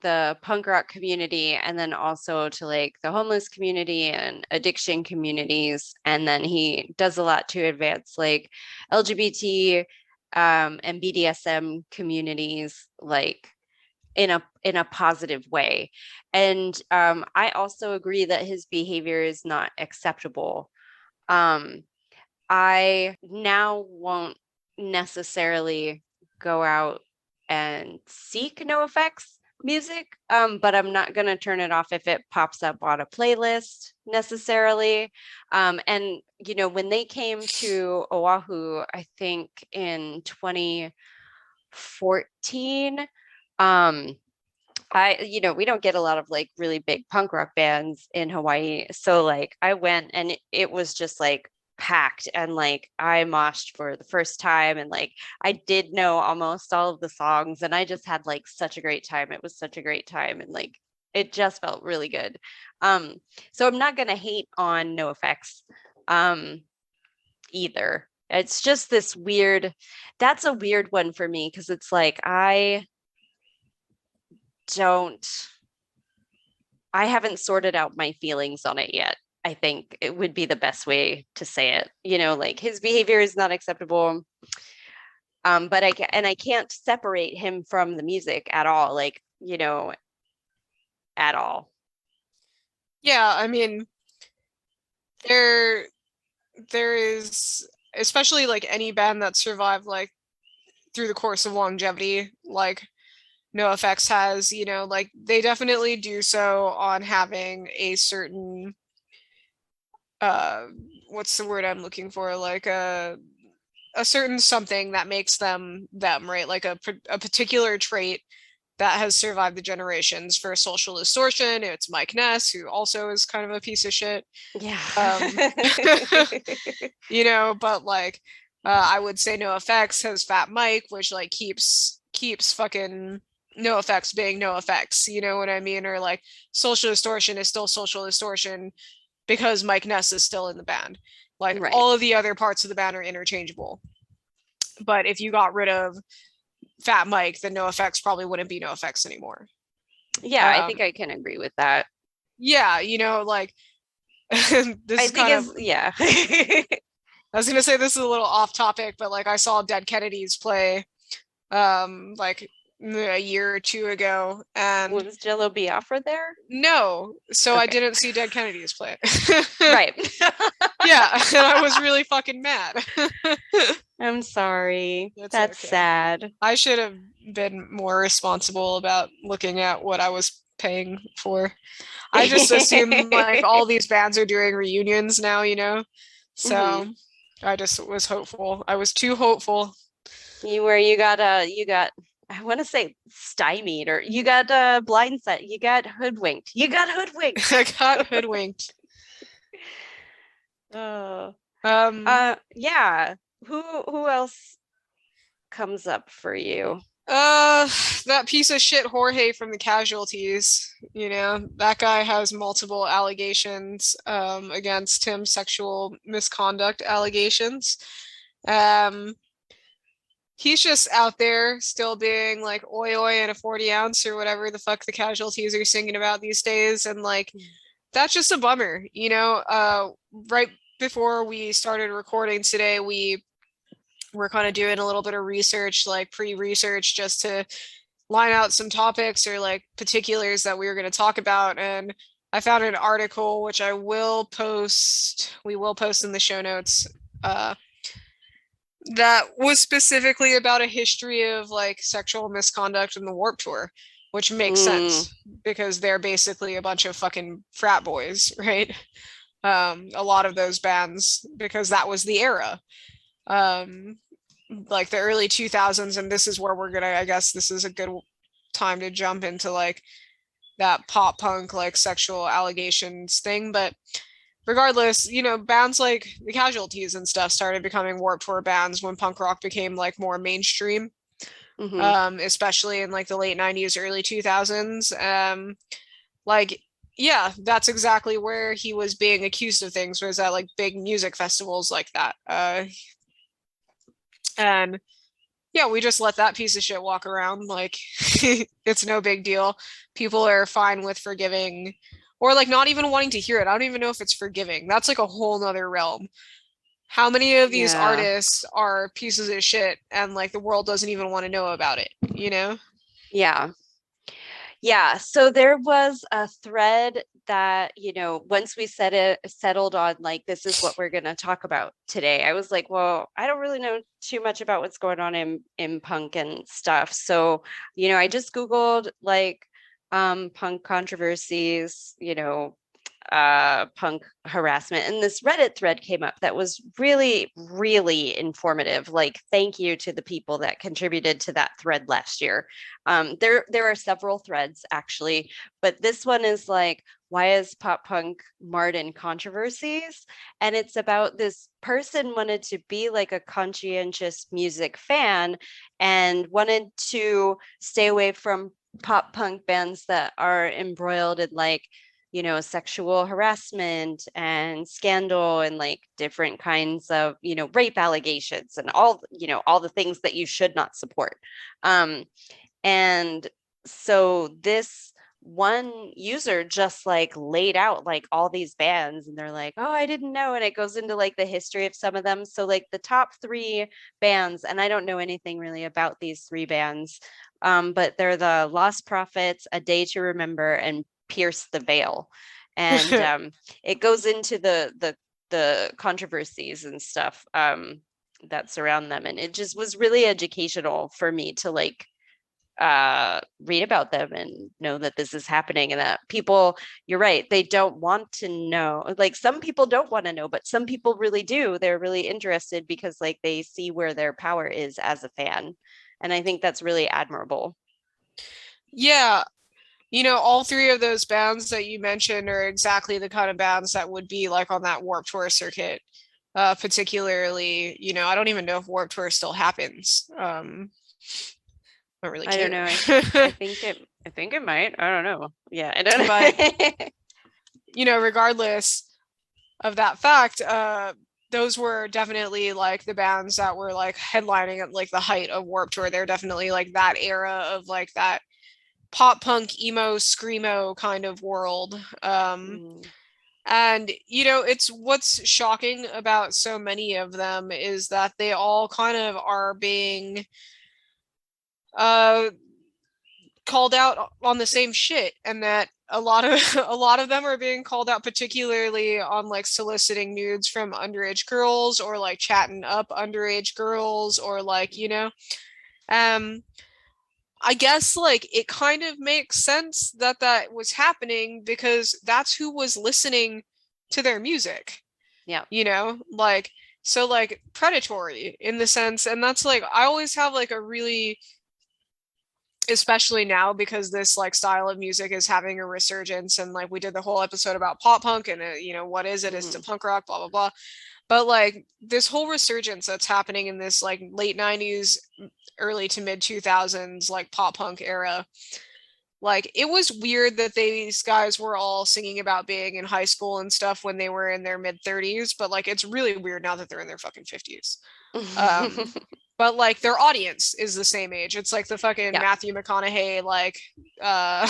the punk rock community and then also to like the homeless community and addiction communities. And then he does a lot to advance like LGBT and BDSM communities like in a positive way. And I also agree that his behavior is not acceptable. I now won't necessarily go out and seek NoFX music, but I'm not going to turn it off if it pops up on a playlist necessarily. And, you know, when they came to Oahu, I think in 2014, you know, we don't get a lot of like really big punk rock bands in Hawaii. So like I went and it was just like packed and like I moshed for the first time and like I did know almost all of the songs and I just had like such a great time. It was such a great time and like it just felt really good. So I'm not gonna hate on NoFX either. It's just this weird, that's a weird one for me because it's like I haven't sorted out my feelings on it yet. I think it would be the best way to say it. You know, like his behavior is not acceptable. But I can't separate him from the music at all, like, you know, at all. Yeah, I mean, there is especially like any band that survived like through the course of longevity, like NoFX has, you know, like they definitely do so on having a certain what's the word I'm looking for? Like a certain something that makes them them, right? Like a particular trait that has survived the generations. For social distortion, it's Mike Ness, who also is kind of a piece of shit. Yeah. You know, but like I would say NoFX has Fat Mike, which like keeps fucking NoFX being NoFX, you know what I mean? Or like social distortion is still social distortion because Mike Ness is still in the band. Like right. all of the other parts of the band are interchangeable. But if you got rid of Fat Mike, then NoFX probably wouldn't be NoFX anymore. Yeah, I think I can agree with that. Yeah, you know, like this is kind of yeah. I was gonna say this is a little off topic, but like I saw Dead Kennedys play like a year or two ago, and was Jello Biafra there? No, so I Okay. didn't see Dead Kennedys play. Right. Yeah, and I was really fucking mad. I'm sorry. It's That's okay. sad. I should have been more responsible about looking at what I was paying for. I just assume like all these bands are doing reunions now, you know? So Mhm. I just was hopeful. I was too hopeful. You got I want to say stymied, or you got blindsided, you got hoodwinked. You got hoodwinked. I got hoodwinked. Oh. Um Yeah. Who else comes up for you? that piece of shit Jorge from the Casualties, you know, that guy has multiple allegations against him, sexual misconduct allegations. Um he's just out there still being like oi oi and a 40 ounce or whatever the fuck the Casualties are singing about these days, and like that's just a bummer, you know. Right before we started recording today, we were kind of doing a little bit of research, like pre-research, just to line out some topics or like particulars that we were going to talk about, and I found an article which we will post in the show notes, that was specifically about a history of like sexual misconduct in the Warped Tour, which makes sense because they're basically a bunch of fucking frat boys, right? A lot of those bands, because that was the era, like the early 2000s, and this is where we're gonna, I guess this is a good time to jump into like that pop punk like sexual allegations thing. But regardless, you know, bands like the Casualties and stuff started becoming Warped Tour bands when punk rock became like more mainstream, especially in like the late 90s, early 2000s. Like, yeah, that's exactly where he was being accused of things, was at like big music festivals like that. And yeah, we just let that piece of shit walk around like it's no big deal. People are fine with forgiving or like not even wanting to hear it. I don't even know if it's forgiving. That's like a whole nother realm. How many of these Yeah. artists are pieces of shit and like the world doesn't even want to know about it, you know? Yeah. Yeah, so there was a thread that, you know, once we settled on like this is what we're going to talk about today. I was like, well, I don't really know too much about what's going on in punk and stuff. So, you know, I just Googled like punk controversies, you know, punk harassment, and this Reddit thread came up that was really, really informative. Like, thank you to the people that contributed to that thread last year. There are several threads actually, but this one is like, why is pop punk marred in controversies? And it's about this person wanted to be like a conscientious music fan and wanted to stay away from pop punk bands that are embroiled in like, you know, sexual harassment and scandal and like different kinds of, you know, rape allegations and all, you know, all the things that you should not support. And so this one user just like laid out like all these bands, and they're like, oh, I didn't know. And it goes into like the history of some of them. So like the top three bands, and I don't know anything really about these three bands, but they're the Lost Prophets, A Day to Remember, and Pierce the Veil. And it goes into the controversies and stuff that surround them. And it just was really educational for me to like read about them and know that this is happening, and that people, you're right, they don't want to know. Like some people don't want to know, but some people really do. They're really interested because like they see where their power is as a fan. And I think that's really admirable. Yeah, you know, all three of those bands that you mentioned are exactly the kind of bands that would be like on that Warped Tour circuit. Particularly, you know, I don't even know if Warped Tour still happens. I don't really I don't care. know. I think it might. I don't know. Yeah, I don't know. But you know, regardless of that fact, those were definitely like the bands that were like headlining at like the height of Warped Tour. They're definitely like that era of like that pop punk emo screamo kind of world. And you know, it's what's shocking about so many of them is that they all kind of are being uh called out on the same shit, and that a lot of a lot of them are being called out, particularly on like soliciting nudes from underage girls, or like chatting up underage girls, or like, you know, um I guess like it kind of makes sense that that was happening because that's who was listening to their music. Yeah. You know, like, so like predatory in the sense, and that's like, I always have like a really, especially now because this like style of music is having a resurgence, and like we did the whole episode about pop punk and you know, what is it, is it punk rock, blah blah blah, but like this whole resurgence that's happening in this like late 90s, early to mid 2000s like pop punk era, like it was weird that these guys were all singing about being in high school and stuff when they were in their mid 30s, but like it's really weird now that they're in their fucking 50s. But like their audience is the same age. It's like the fucking Matthew McConaughey, like I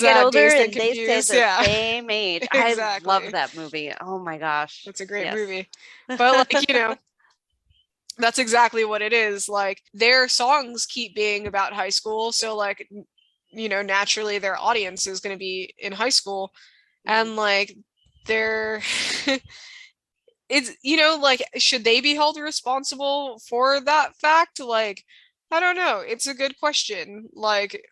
get older and they stay the same age. Exactly. I love that movie. Oh my gosh. It's a great movie. But like, you know, that's exactly what it is. Like their songs keep being about high school, so like, you know, naturally their audience is going to be in high school, and like they're it's, you know, like, should they be held responsible for that fact? Like, I don't know. It's a good question. Like,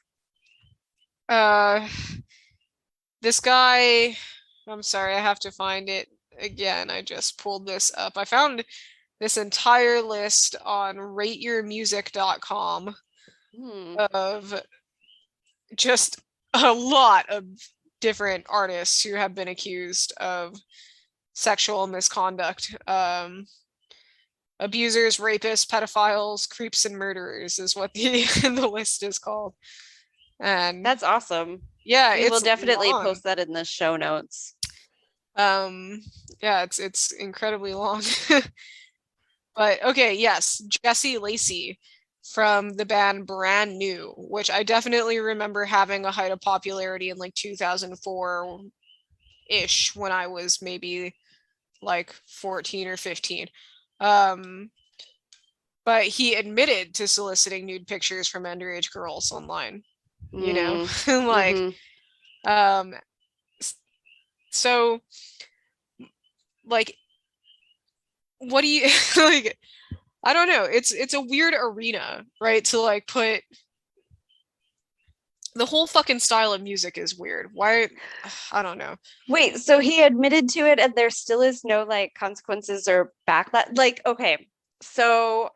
this guy, I'm sorry, I have to find it again. I just pulled this up. I found this entire list on rateyourmusic.com of just a lot of different artists who have been accused of sexual misconduct. Abusers, rapists, pedophiles, creeps, and murderers is what the list is called. And that's awesome. Yeah, we will definitely post that in the show notes. Yeah, it's incredibly long. But okay, yes, Jesse Lacey from the band Brand New, which I definitely remember having a height of popularity in like 2004-ish, when I was maybe like 14 or 15. But he admitted to soliciting nude pictures from underage girls online, you know. Like so like, what do you like, I don't know, it's a weird arena, right, to like put the whole fucking style of music is weird. Why? I don't know. Wait, so he admitted to it and there still is no like consequences or backlash? Like, okay, so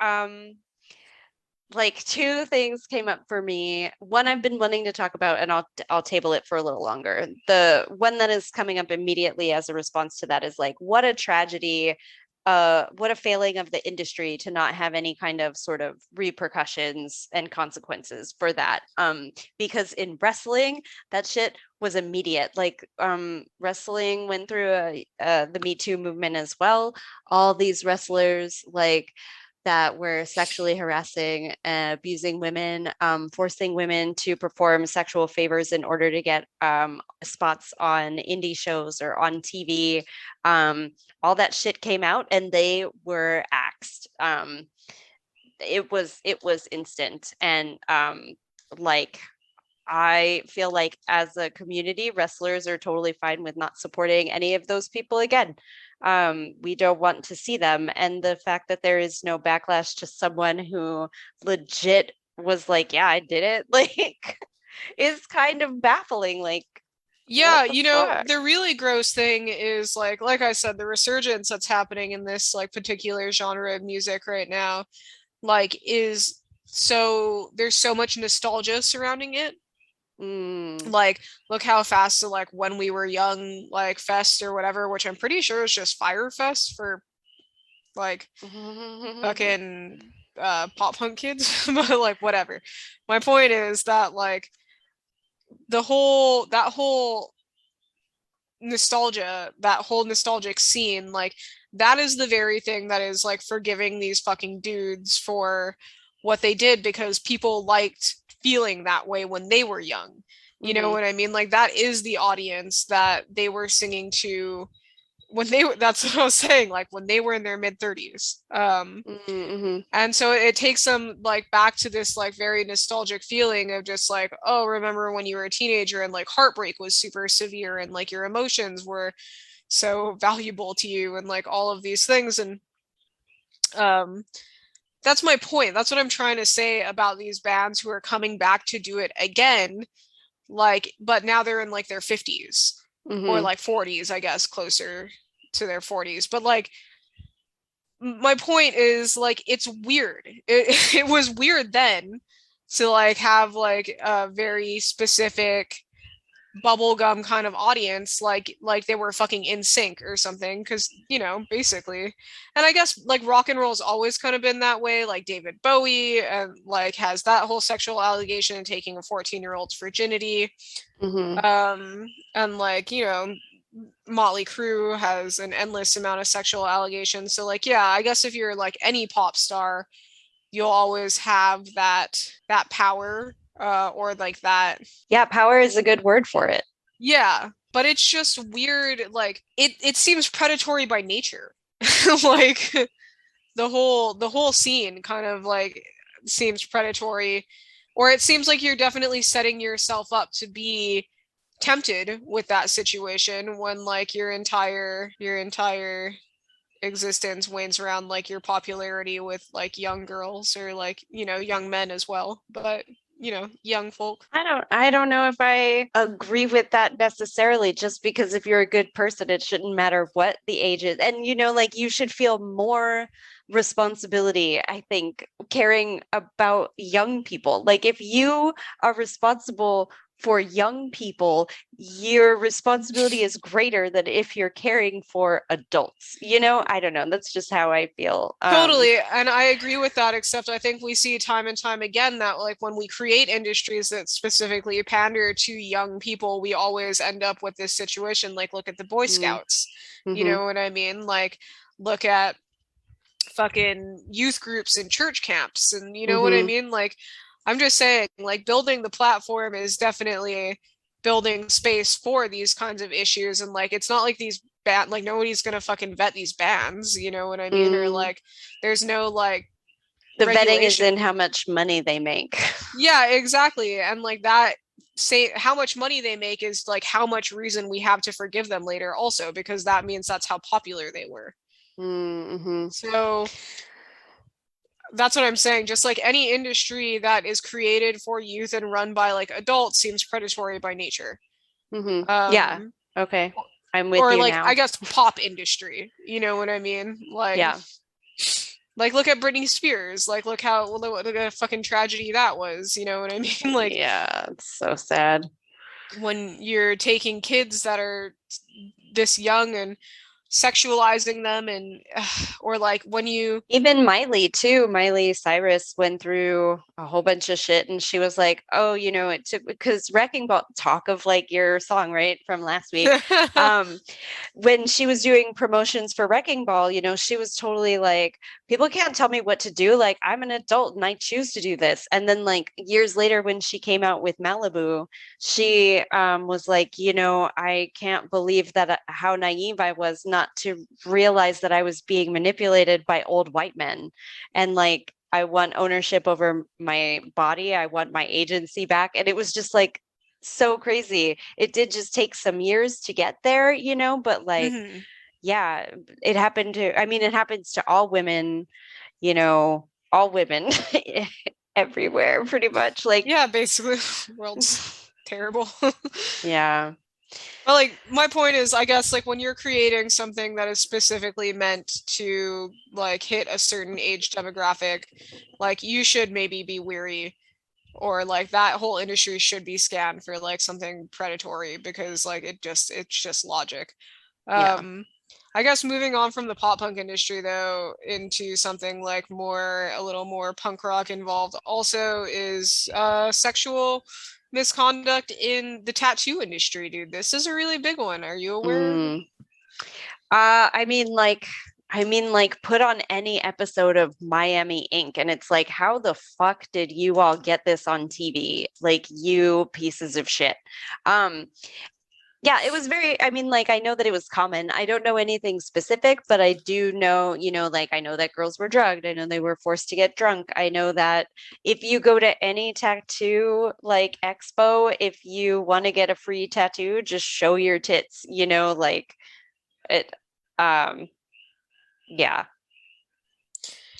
like two things came up for me. One I've been wanting to talk about, and I'll table it for a little longer. The one that is coming up immediately as a response to that is like, what a tragedy, what a failing of the industry to not have any kind of sort of repercussions and consequences for that. Because in wrestling, that shit was immediate. Like, wrestling went through the Me Too movement as well. All these wrestlers like that were sexually harassing and abusing women, forcing women to perform sexual favors in order to get spots on indie shows or on TV. All that shit came out and they were axed. It was instant. And like, I feel like as a community, wrestlers are totally fine with not supporting any of those people again. We don't want to see them. And the fact that there is no backlash to someone who legit was like, yeah, I did it, like, is kind of baffling. Like, yeah, you know, the really gross thing is like I said, the resurgence that's happening in this like particular genre of music right now, like, is so, there's so much nostalgia surrounding it. Like, look how fast, so like When We Were Young, like Fest or whatever, which I'm pretty sure is just Fire Fest for like fucking pop punk kids. But like, whatever. My point is that like that whole nostalgia, that whole nostalgic scene, like that is the very thing that is like forgiving these fucking dudes for what they did, because people liked feeling that way when they were young. You know what I mean? Like, that is the audience that they were singing to that's what I was saying, like when they were in their mid-30s. And so it takes them like back to this like very nostalgic feeling of just like, oh, remember when you were a teenager and like heartbreak was super severe and like your emotions were so valuable to you and like all of these things. And that's my point. That's what I'm trying to say about these bands who are coming back to do it again, like, but now they're in like their 50s or like 40s, I guess, closer to their 40s. But like, my point is like, it's weird. It was weird then to like have like a very specific bubblegum kind of audience, like they were fucking in sync or something, because basically. And I guess like rock and roll's always kind of been that way, like David Bowie and like has that whole sexual allegation and taking a 14-year-old's virginity. And like Motley Crue has an endless amount of sexual allegations. So like, yeah, I guess if you're like any pop star, you'll always have that power, or like that. Yeah, power is a good word for it. Yeah, but it's just weird. Like it seems predatory by nature. Like the whole scene kind of like seems predatory, or it seems like you're definitely setting yourself up to be tempted with that situation when like your entire existence wanes around like your popularity with like young girls or like young men as well, but young folk. I don't know if I agree with that necessarily, just because if you're a good person, it shouldn't matter what the age is. And like you should feel more responsibility, I think, caring about young people. Like if you are responsible for young people, your responsibility is greater than if you're caring for adults. I don't know. That's just how I feel. Totally. And I agree with that, except I think we see time and time again that like when we create industries that specifically pander to young people, we always end up with this situation. Like look at the Boy Scouts. You know what I mean? Like look at fucking youth groups and church camps, and you know what I mean? Like I'm just saying, like building the platform is definitely building space for these kinds of issues. And like, it's not like these like nobody's going to fucking vet these bands, you know what I mean? Or like, there's no like, the vetting is in how much money they make. Yeah, exactly. And like that, say how much money they make is like how much reason we have to forgive them later also, because that means that's how popular they were. So that's what I'm saying. Just like any industry that is created for youth and run by like adults seems predatory by nature. Yeah. Okay. I'm with or you like now. I guess pop industry. You know what I mean? Like, yeah. Like look at Britney Spears. Like look what a fucking tragedy that was. You know what I mean? Like, yeah, it's so sad when you're taking kids that are this young and sexualizing them, and or like when you even Miley Cyrus went through a whole bunch of shit, and she was like, oh, it took, because Wrecking Ball, talk of like your song right from last week, when she was doing promotions for Wrecking Ball, she was totally like, people can't tell me what to do, like I'm an adult and I choose to do this. And then like years later when she came out with Malibu, she was like, I can't believe that how naive I was not to realize that I was being manipulated by old white men, and like I want ownership over my body, I want my agency back. And it was just like so crazy. It did just take some years to get there, but like yeah, it happens to all women, all women everywhere pretty much. Like, yeah, basically world's terrible. Yeah. But like my point is, I guess like when you're creating something that is specifically meant to like hit a certain age demographic, like you should maybe be weary, or like that whole industry should be scanned for like something predatory, because like it's just logic. I guess moving on from the pop punk industry though into something like a little more punk rock involved also is sexual misconduct in the tattoo industry, dude. This is a really big one. Are you aware? I mean like put on any episode of Miami Ink and it's like, how the fuck did you all get this on TV? Like, you pieces of shit. Yeah, it was very, I mean, like, I know that it was common. I don't know anything specific, but I do know, like, I know that girls were drugged. I know they were forced to get drunk. I know that if you go to any tattoo, like, expo, if you want to get a free tattoo, just show your tits, like, it, um, yeah,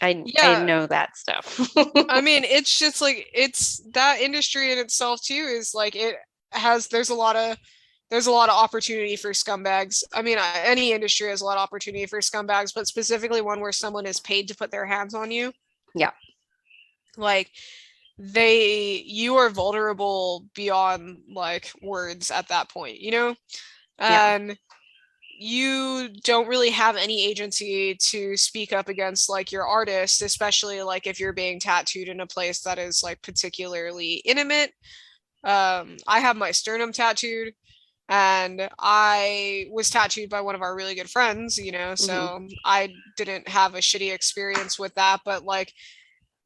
I Yeah, know that stuff. I mean, it's just like it's that industry in itself too is like it has there's a lot of opportunity for scumbags. I mean, any industry has a lot of opportunity for scumbags, but specifically one where someone is paid to put their hands on you. Yeah. Like you are vulnerable beyond like words at that point, you know? Yeah. And you don't really have any agency to speak up against like your artist, especially like if you're being tattooed in a place that is like particularly intimate. I have my sternum tattooed, and I was tattooed by one of our really good friends, Hmm. so I didn't have a shitty experience with that. But like,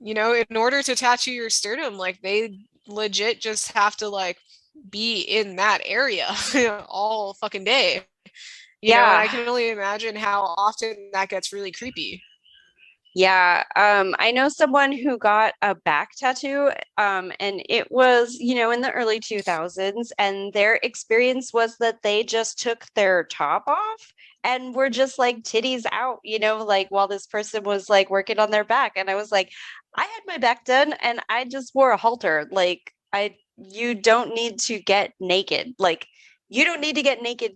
in order to tattoo your sternum, like they legit just have to like be in that area all fucking day. And I Yeah. can only imagine how often that gets really creepy. Yeah, I know someone who got a back tattoo, and it was, in the early 2000s, and their experience was that they just took their top off and were just like titties out, like while this person was like working on their back. And I was like, I had my back done and I just wore a halter. Like, you don't need to get naked. Like, you don't need to get naked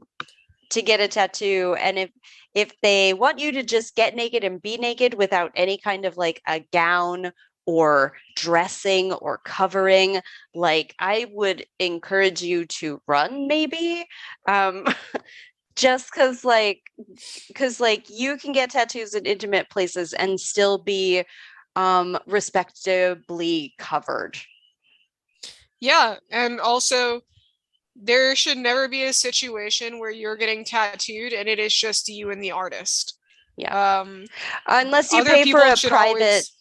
to get a tattoo. And if they want you to just get naked and be naked without any kind of like a gown or dressing or covering, like, I would encourage you to run, maybe. um just because you can get tattoos in intimate places and still be respectably covered. Yeah, and also there should never be a situation where you're getting tattooed and it is just you and the artist. Yeah, Um, unless you Other pay for people a should private, always.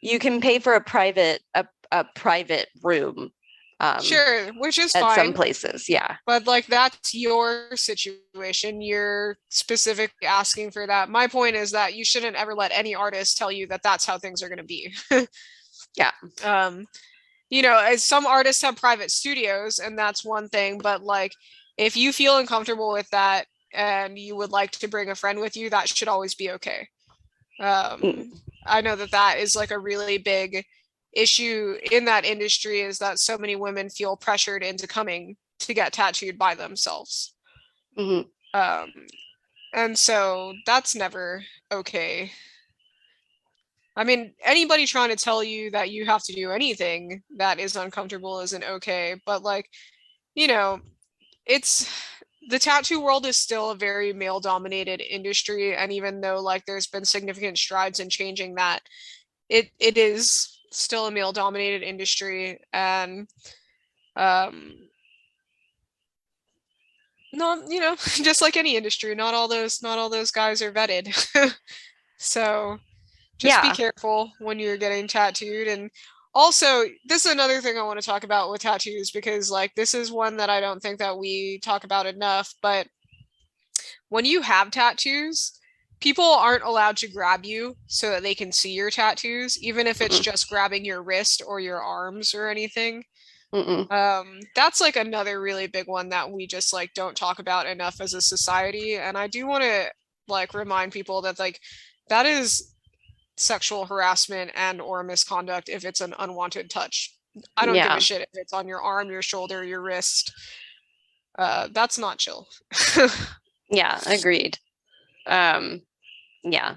you can pay for a private room, um Sure, which is at some fine, places. Yeah. but like that's your situation. You're specifically asking for that. My point is that you shouldn't ever let any artist tell you that that's how things are going to be. Yeah. um, as some artists have private studios, and that's one thing, but like if you feel uncomfortable with that and you would like to bring a friend with you, that should always be okay. Mm, I know that that is like a really big issue in that industry, is that so many women feel pressured into coming to get tattooed by themselves. mhm. Um, and so that's never okay. I mean, anybody trying to tell you that you have to do anything that is uncomfortable isn't okay, but like, you know, it's the tattoo world is still a very male dominated industry, and even though like there's been significant strides in changing that, it is still a male dominated industry. And um not just like any industry, not all those guys are vetted. So just be Yeah. careful when you're getting tattooed. And also, this is another thing I want to talk about with tattoos, because like this is one that I don't think that we talk about enough. But when you have tattoos, people aren't allowed to grab you so that they can see your tattoos, even if it's Mm-mm. just grabbing your wrist or your arms or anything. Mm-mm. That's like another really big one that we just like don't talk about enough as a society. And I do want to like remind people that like that is sexual harassment and or misconduct if it's an unwanted touch. I don't give a Yeah. shit if it's on your arm, your shoulder, your wrist. That's not chill. Yeah, agreed. um yeah.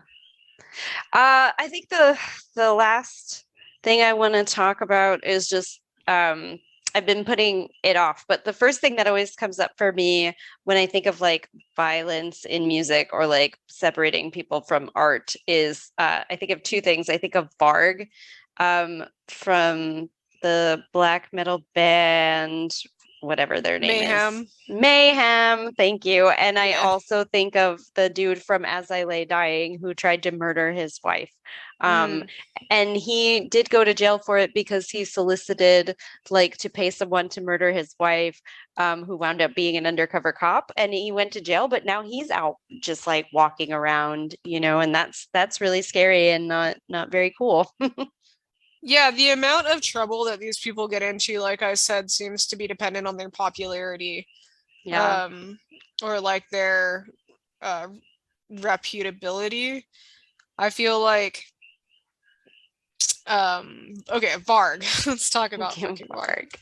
I think the last thing I want to talk about is just, I've been putting it off, but the first thing that always comes up for me when I think of like violence in music or like separating people from art is, I think of two things. I think of Varg, from the black metal band. whatever their name Mayhem. is. Mayhem. Thank you. And I Yeah. also think of the dude from As I Lay Dying who tried to murder his wife. And he did go to jail for it because he solicited like to pay someone to murder his wife, who wound up being an undercover cop, and he went to jail, but now he's out just like walking around, and that's really scary and not very cool. Yeah, the amount of trouble that these people get into, like I said, seems to be dependent on their popularity. Yeah. Or like their reputability. I feel like okay, Varg. Let's talk about fucking Varg.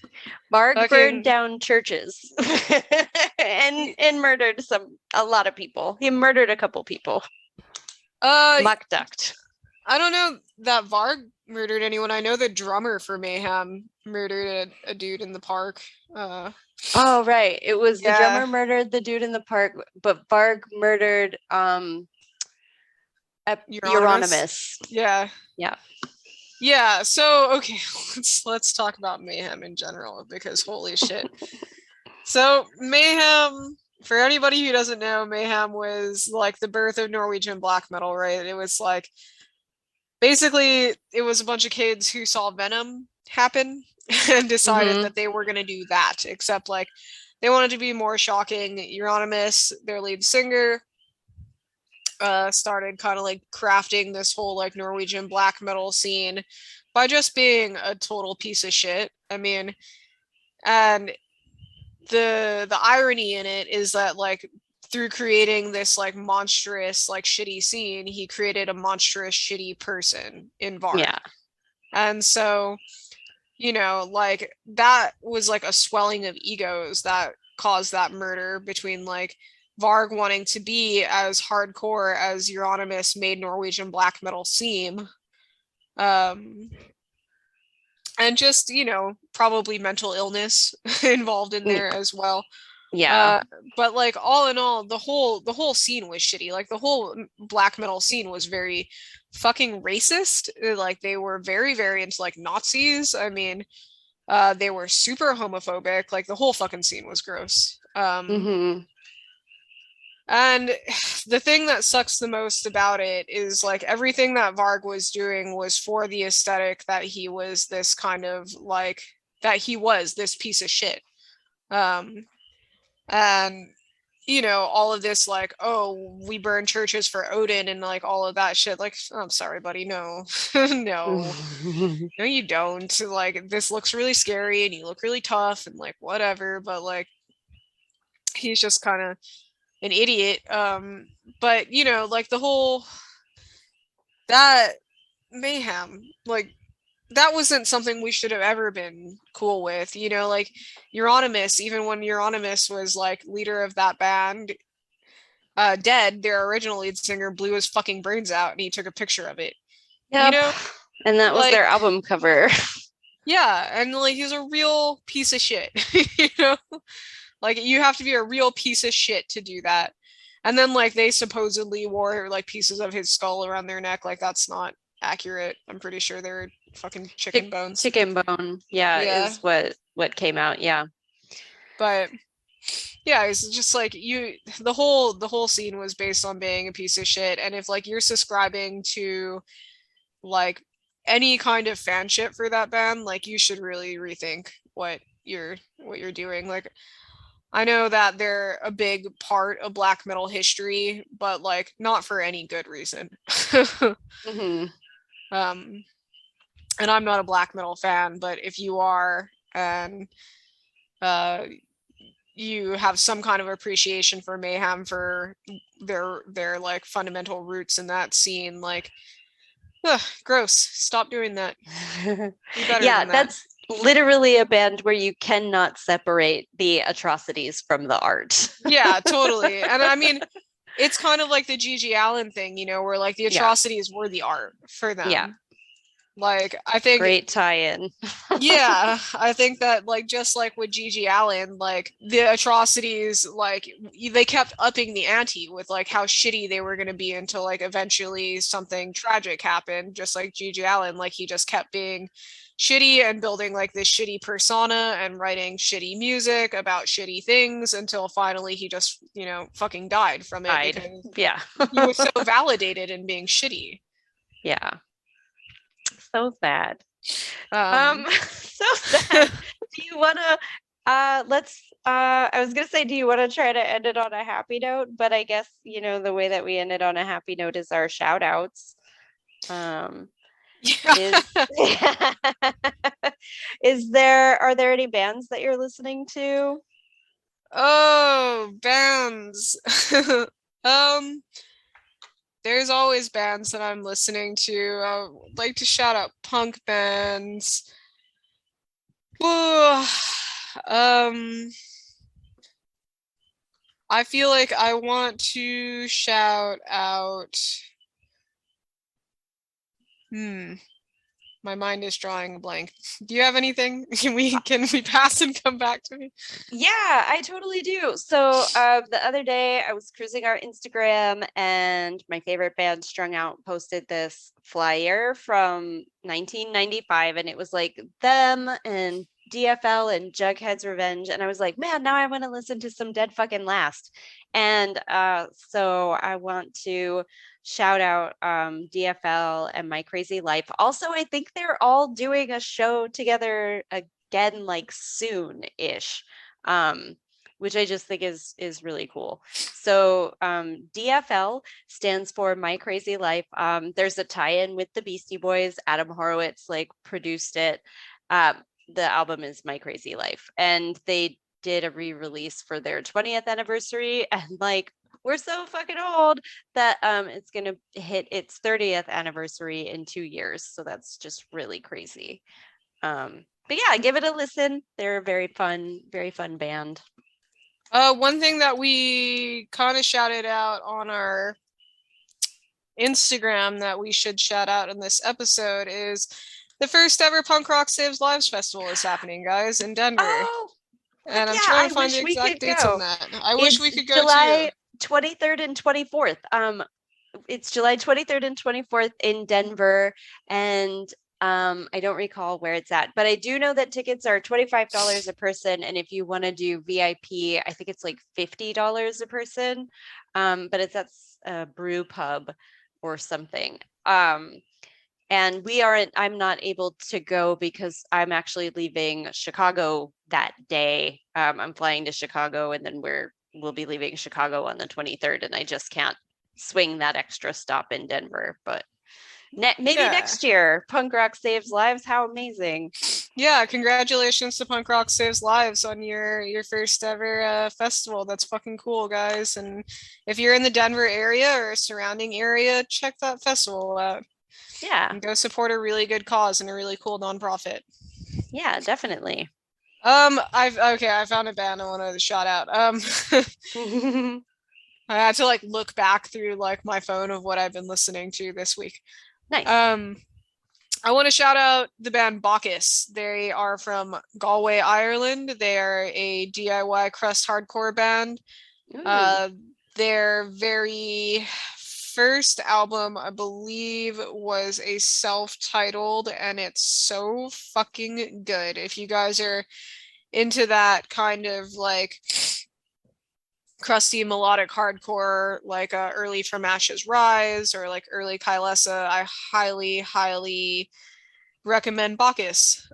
Varg burned down churches and murdered a lot of people. He murdered a couple people. Muck ducked. I don't know that Varg murdered anyone. I know the drummer for Mayhem murdered a dude in the park. Oh right, it was the drummer murdered the dude in the park, but Varg murdered Euronymous. Yeah. Yeah, so okay, let's talk about Mayhem in general, because holy shit. So Mayhem, for anybody who doesn't know, Mayhem was like the birth of Norwegian black metal, right? It was like basically it was a bunch of kids who saw Venom happen and decided that they were going to do that, except like they wanted to be more shocking. Euronymous, their lead singer, started kind of like crafting this whole like Norwegian black metal scene by just being a total piece of shit. I mean, and the irony in it is that like through creating this like monstrous like shitty scene, he created a monstrous shitty person in Varg. Yeah. And so, like that was like a swelling of egos that caused that murder between like Varg wanting to be as hardcore as Euronymous made Norwegian black metal seem. And just, probably mental illness involved in there as well. Yeah. But like all in all, the whole scene was shitty. Like the whole black metal scene was very fucking racist. Like they were very, very into like Nazis. I mean, they were super homophobic. Like the whole fucking scene was gross. And the thing that sucks the most about it is like everything that Varg was doing was for the aesthetic that he was this kind of like, that he was this piece of shit. And, all of this like, oh, we burn churches for Odin and like all of that shit. Like, I'm sorry, buddy. No, no, no, you don't. Like, this looks really scary and you look really tough and like whatever. But like, he's just kind of an idiot. But like the whole that Mayhem, like that wasn't something we should have ever been cool with. Like Euronymous, even when Euronymous was like leader of that band, Dead, their original lead singer, blew his fucking brains out and he took a picture of it. Yep. And that was like, their album cover. Yeah, and like he's a real piece of shit. Like you have to be a real piece of shit to do that. And then like they supposedly wore like pieces of his skull around their neck. Like that's not accurate. I'm pretty sure they're fucking chicken bones. Chicken bone, is what came out. Yeah. But yeah, it's just like the whole scene was based on being a piece of shit. And if like you're subscribing to like any kind of fan shit for that band, like you should really rethink what you're doing. Like I know that they're a big part of black metal history, but like not for any good reason. And I'm not a black metal fan, but if you are and you have some kind of appreciation for Mayhem for their like fundamental roots in that scene, like gross. Stop doing that. Yeah, that's literally a band where you cannot separate the atrocities from the art. Yeah, totally. And I mean, it's kind of like the Gigi Allin thing, where like the atrocities were the art for them. Yeah. Like, I think great tie-in. yeah, I think that like just like with Gigi Allen, like the atrocities, like they kept upping the ante with like how shitty they were going to be until like eventually something tragic happened. Just like Gigi Allen, like he just kept being shitty and building like this shitty persona and writing shitty music about shitty things until finally he just, fucking died from it Died. because Yeah. he was so validated in being shitty. Yeah. So sad. So sad. Do you want to let's I was gonna say, do you want to try to end it on a happy note? But I guess, the way that we ended on a happy note is our shout outs. Yeah. Are there any bands that you're listening to? Oh, bands. There's always bands that I'm listening to. I would like to shout out punk bands. Ooh, I feel like I want to shout out. My mind is drawing a blank. Do you have anything? Can we pass and come back to me? Yeah, I totally do. So the other day I was cruising our Instagram and my favorite band, Strung Out, posted this flyer from 1995, and it was like them and DFL and Jughead's Revenge. And I was like, man, now I want to listen to some Dead Fucking Last. And so I want to shout out DFL and My Crazy Life. Also, I think they're all doing a show together again, like soon-ish, which I just think is really cool. So DFL stands for My Crazy Life. There's a tie-in with the Beastie Boys. Adam Horowitz like produced it. The album is My Crazy Life, and they did a re-release for their 20th anniversary, and like we're so fucking old that it's gonna hit its 30th anniversary in 2 years. So that's just really crazy. But yeah, give it a listen. They're a very fun band. One thing that we kind of shouted out on our Instagram that we should shout out in this episode is the first ever Punk Rock Saves Lives festival is happening, guys, in Denver. Oh, and I'm trying to find the exact dates on that. I wish we could go July 23rd and 24th. It's July 23rd and 24th in Denver, and I don't recall where it's at, but I do know that tickets are $25 a person, and if you want to do VIP, I think it's like $50 a person. But it's at a brew pub or something. And I'm not able to go because I'm actually leaving Chicago that day. I'm flying to Chicago, and then we'll be leaving Chicago on the 23rd, and I just can't swing that extra stop in Denver. But maybe next year, Punk Rock Saves Lives. How amazing. Yeah, congratulations to Punk Rock Saves Lives on your first ever festival. That's fucking cool, guys. And if you're in the Denver area or surrounding area, check that festival out. Yeah. And go support a really good cause and a really cool nonprofit. Yeah, definitely. I found a band I wanted to shout out. I had to like look back through like my phone of what I've been listening to this week. Nice. I want to shout out the band Bacchus. They are from Galway, Ireland. They are a DIY crust hardcore band. Their very first album, I believe, was a self-titled, and it's so fucking good. If you guys are into that kind of like crusty melodic hardcore, like early From Ashes Rise or like early Kylesa, I highly recommend Bacchus.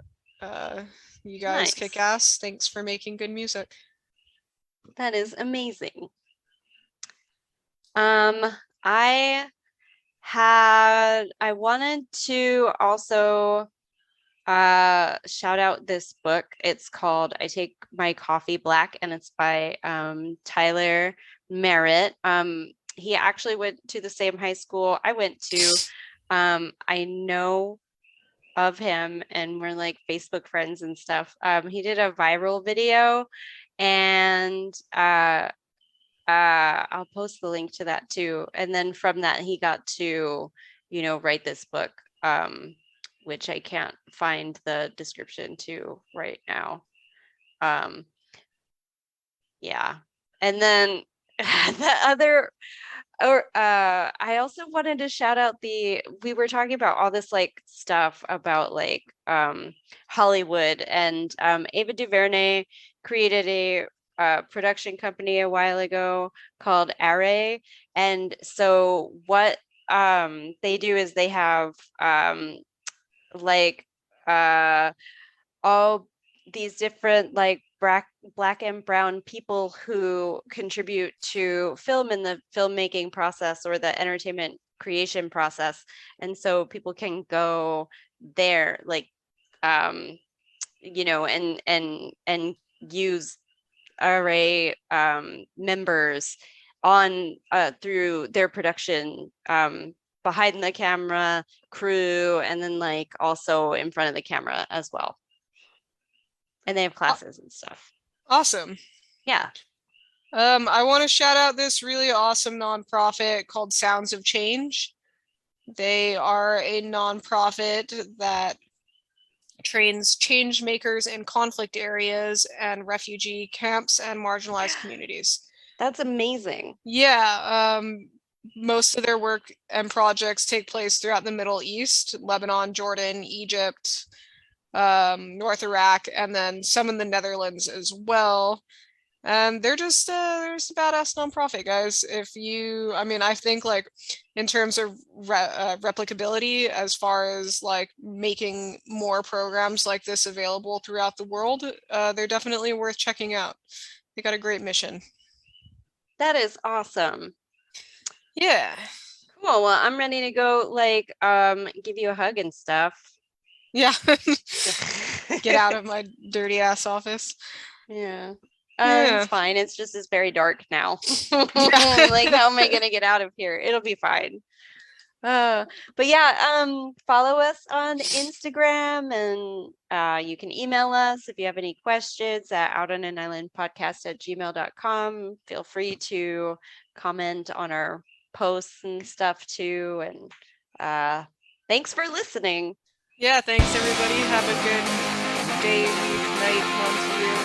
You guys kick ass. Thanks for making good music. That is amazing. I wanted to also shout out this book. It's called I Take My Coffee Black, and it's by Tyler Merritt. He actually went to the same high school I went to. I know of him, and we're like Facebook friends and stuff. He did a viral video, and I'll post the link to that too. And then from that, he got to, write this book. which I can't find the description to right now. Yeah. And then the other, I also wanted to shout out we were talking about all this like stuff about like Hollywood, and Ava DuVernay created a production company a while ago called Array. And so what they do is they have like all these different like black and brown people who contribute to film in the filmmaking process or the entertainment creation process. And so people can go there, like and use Array members on through their production, behind the camera, crew, and then like also in front of the camera as well. And they have classes and stuff. Awesome. Yeah. I want to shout out this really awesome nonprofit called Sounds of Change. They are a nonprofit that trains change makers in conflict areas and refugee camps and marginalized communities. That's amazing. Yeah. Most of their work and projects take place throughout the Middle East, Lebanon, Jordan, Egypt, North Iraq, and then some in the Netherlands as well. And they're just a badass nonprofit, guys. I think like in terms of replicability, as far as like making more programs like this available throughout the world, they're definitely worth checking out. They got a great mission. That is awesome. Yeah. Cool. Well, I'm ready to go like give you a hug and stuff. Yeah. Get out of my dirty ass office. Yeah. It's fine. It's just it's very dark now. Like, how am I gonna get out of here? It'll be fine. But yeah, follow us on Instagram, and you can email us if you have any questions at outonanislandpodcast@gmail.com. Feel free to comment on our posts and stuff too. And thanks for listening. Yeah, thanks everybody. Have a good day, week, night, month, year.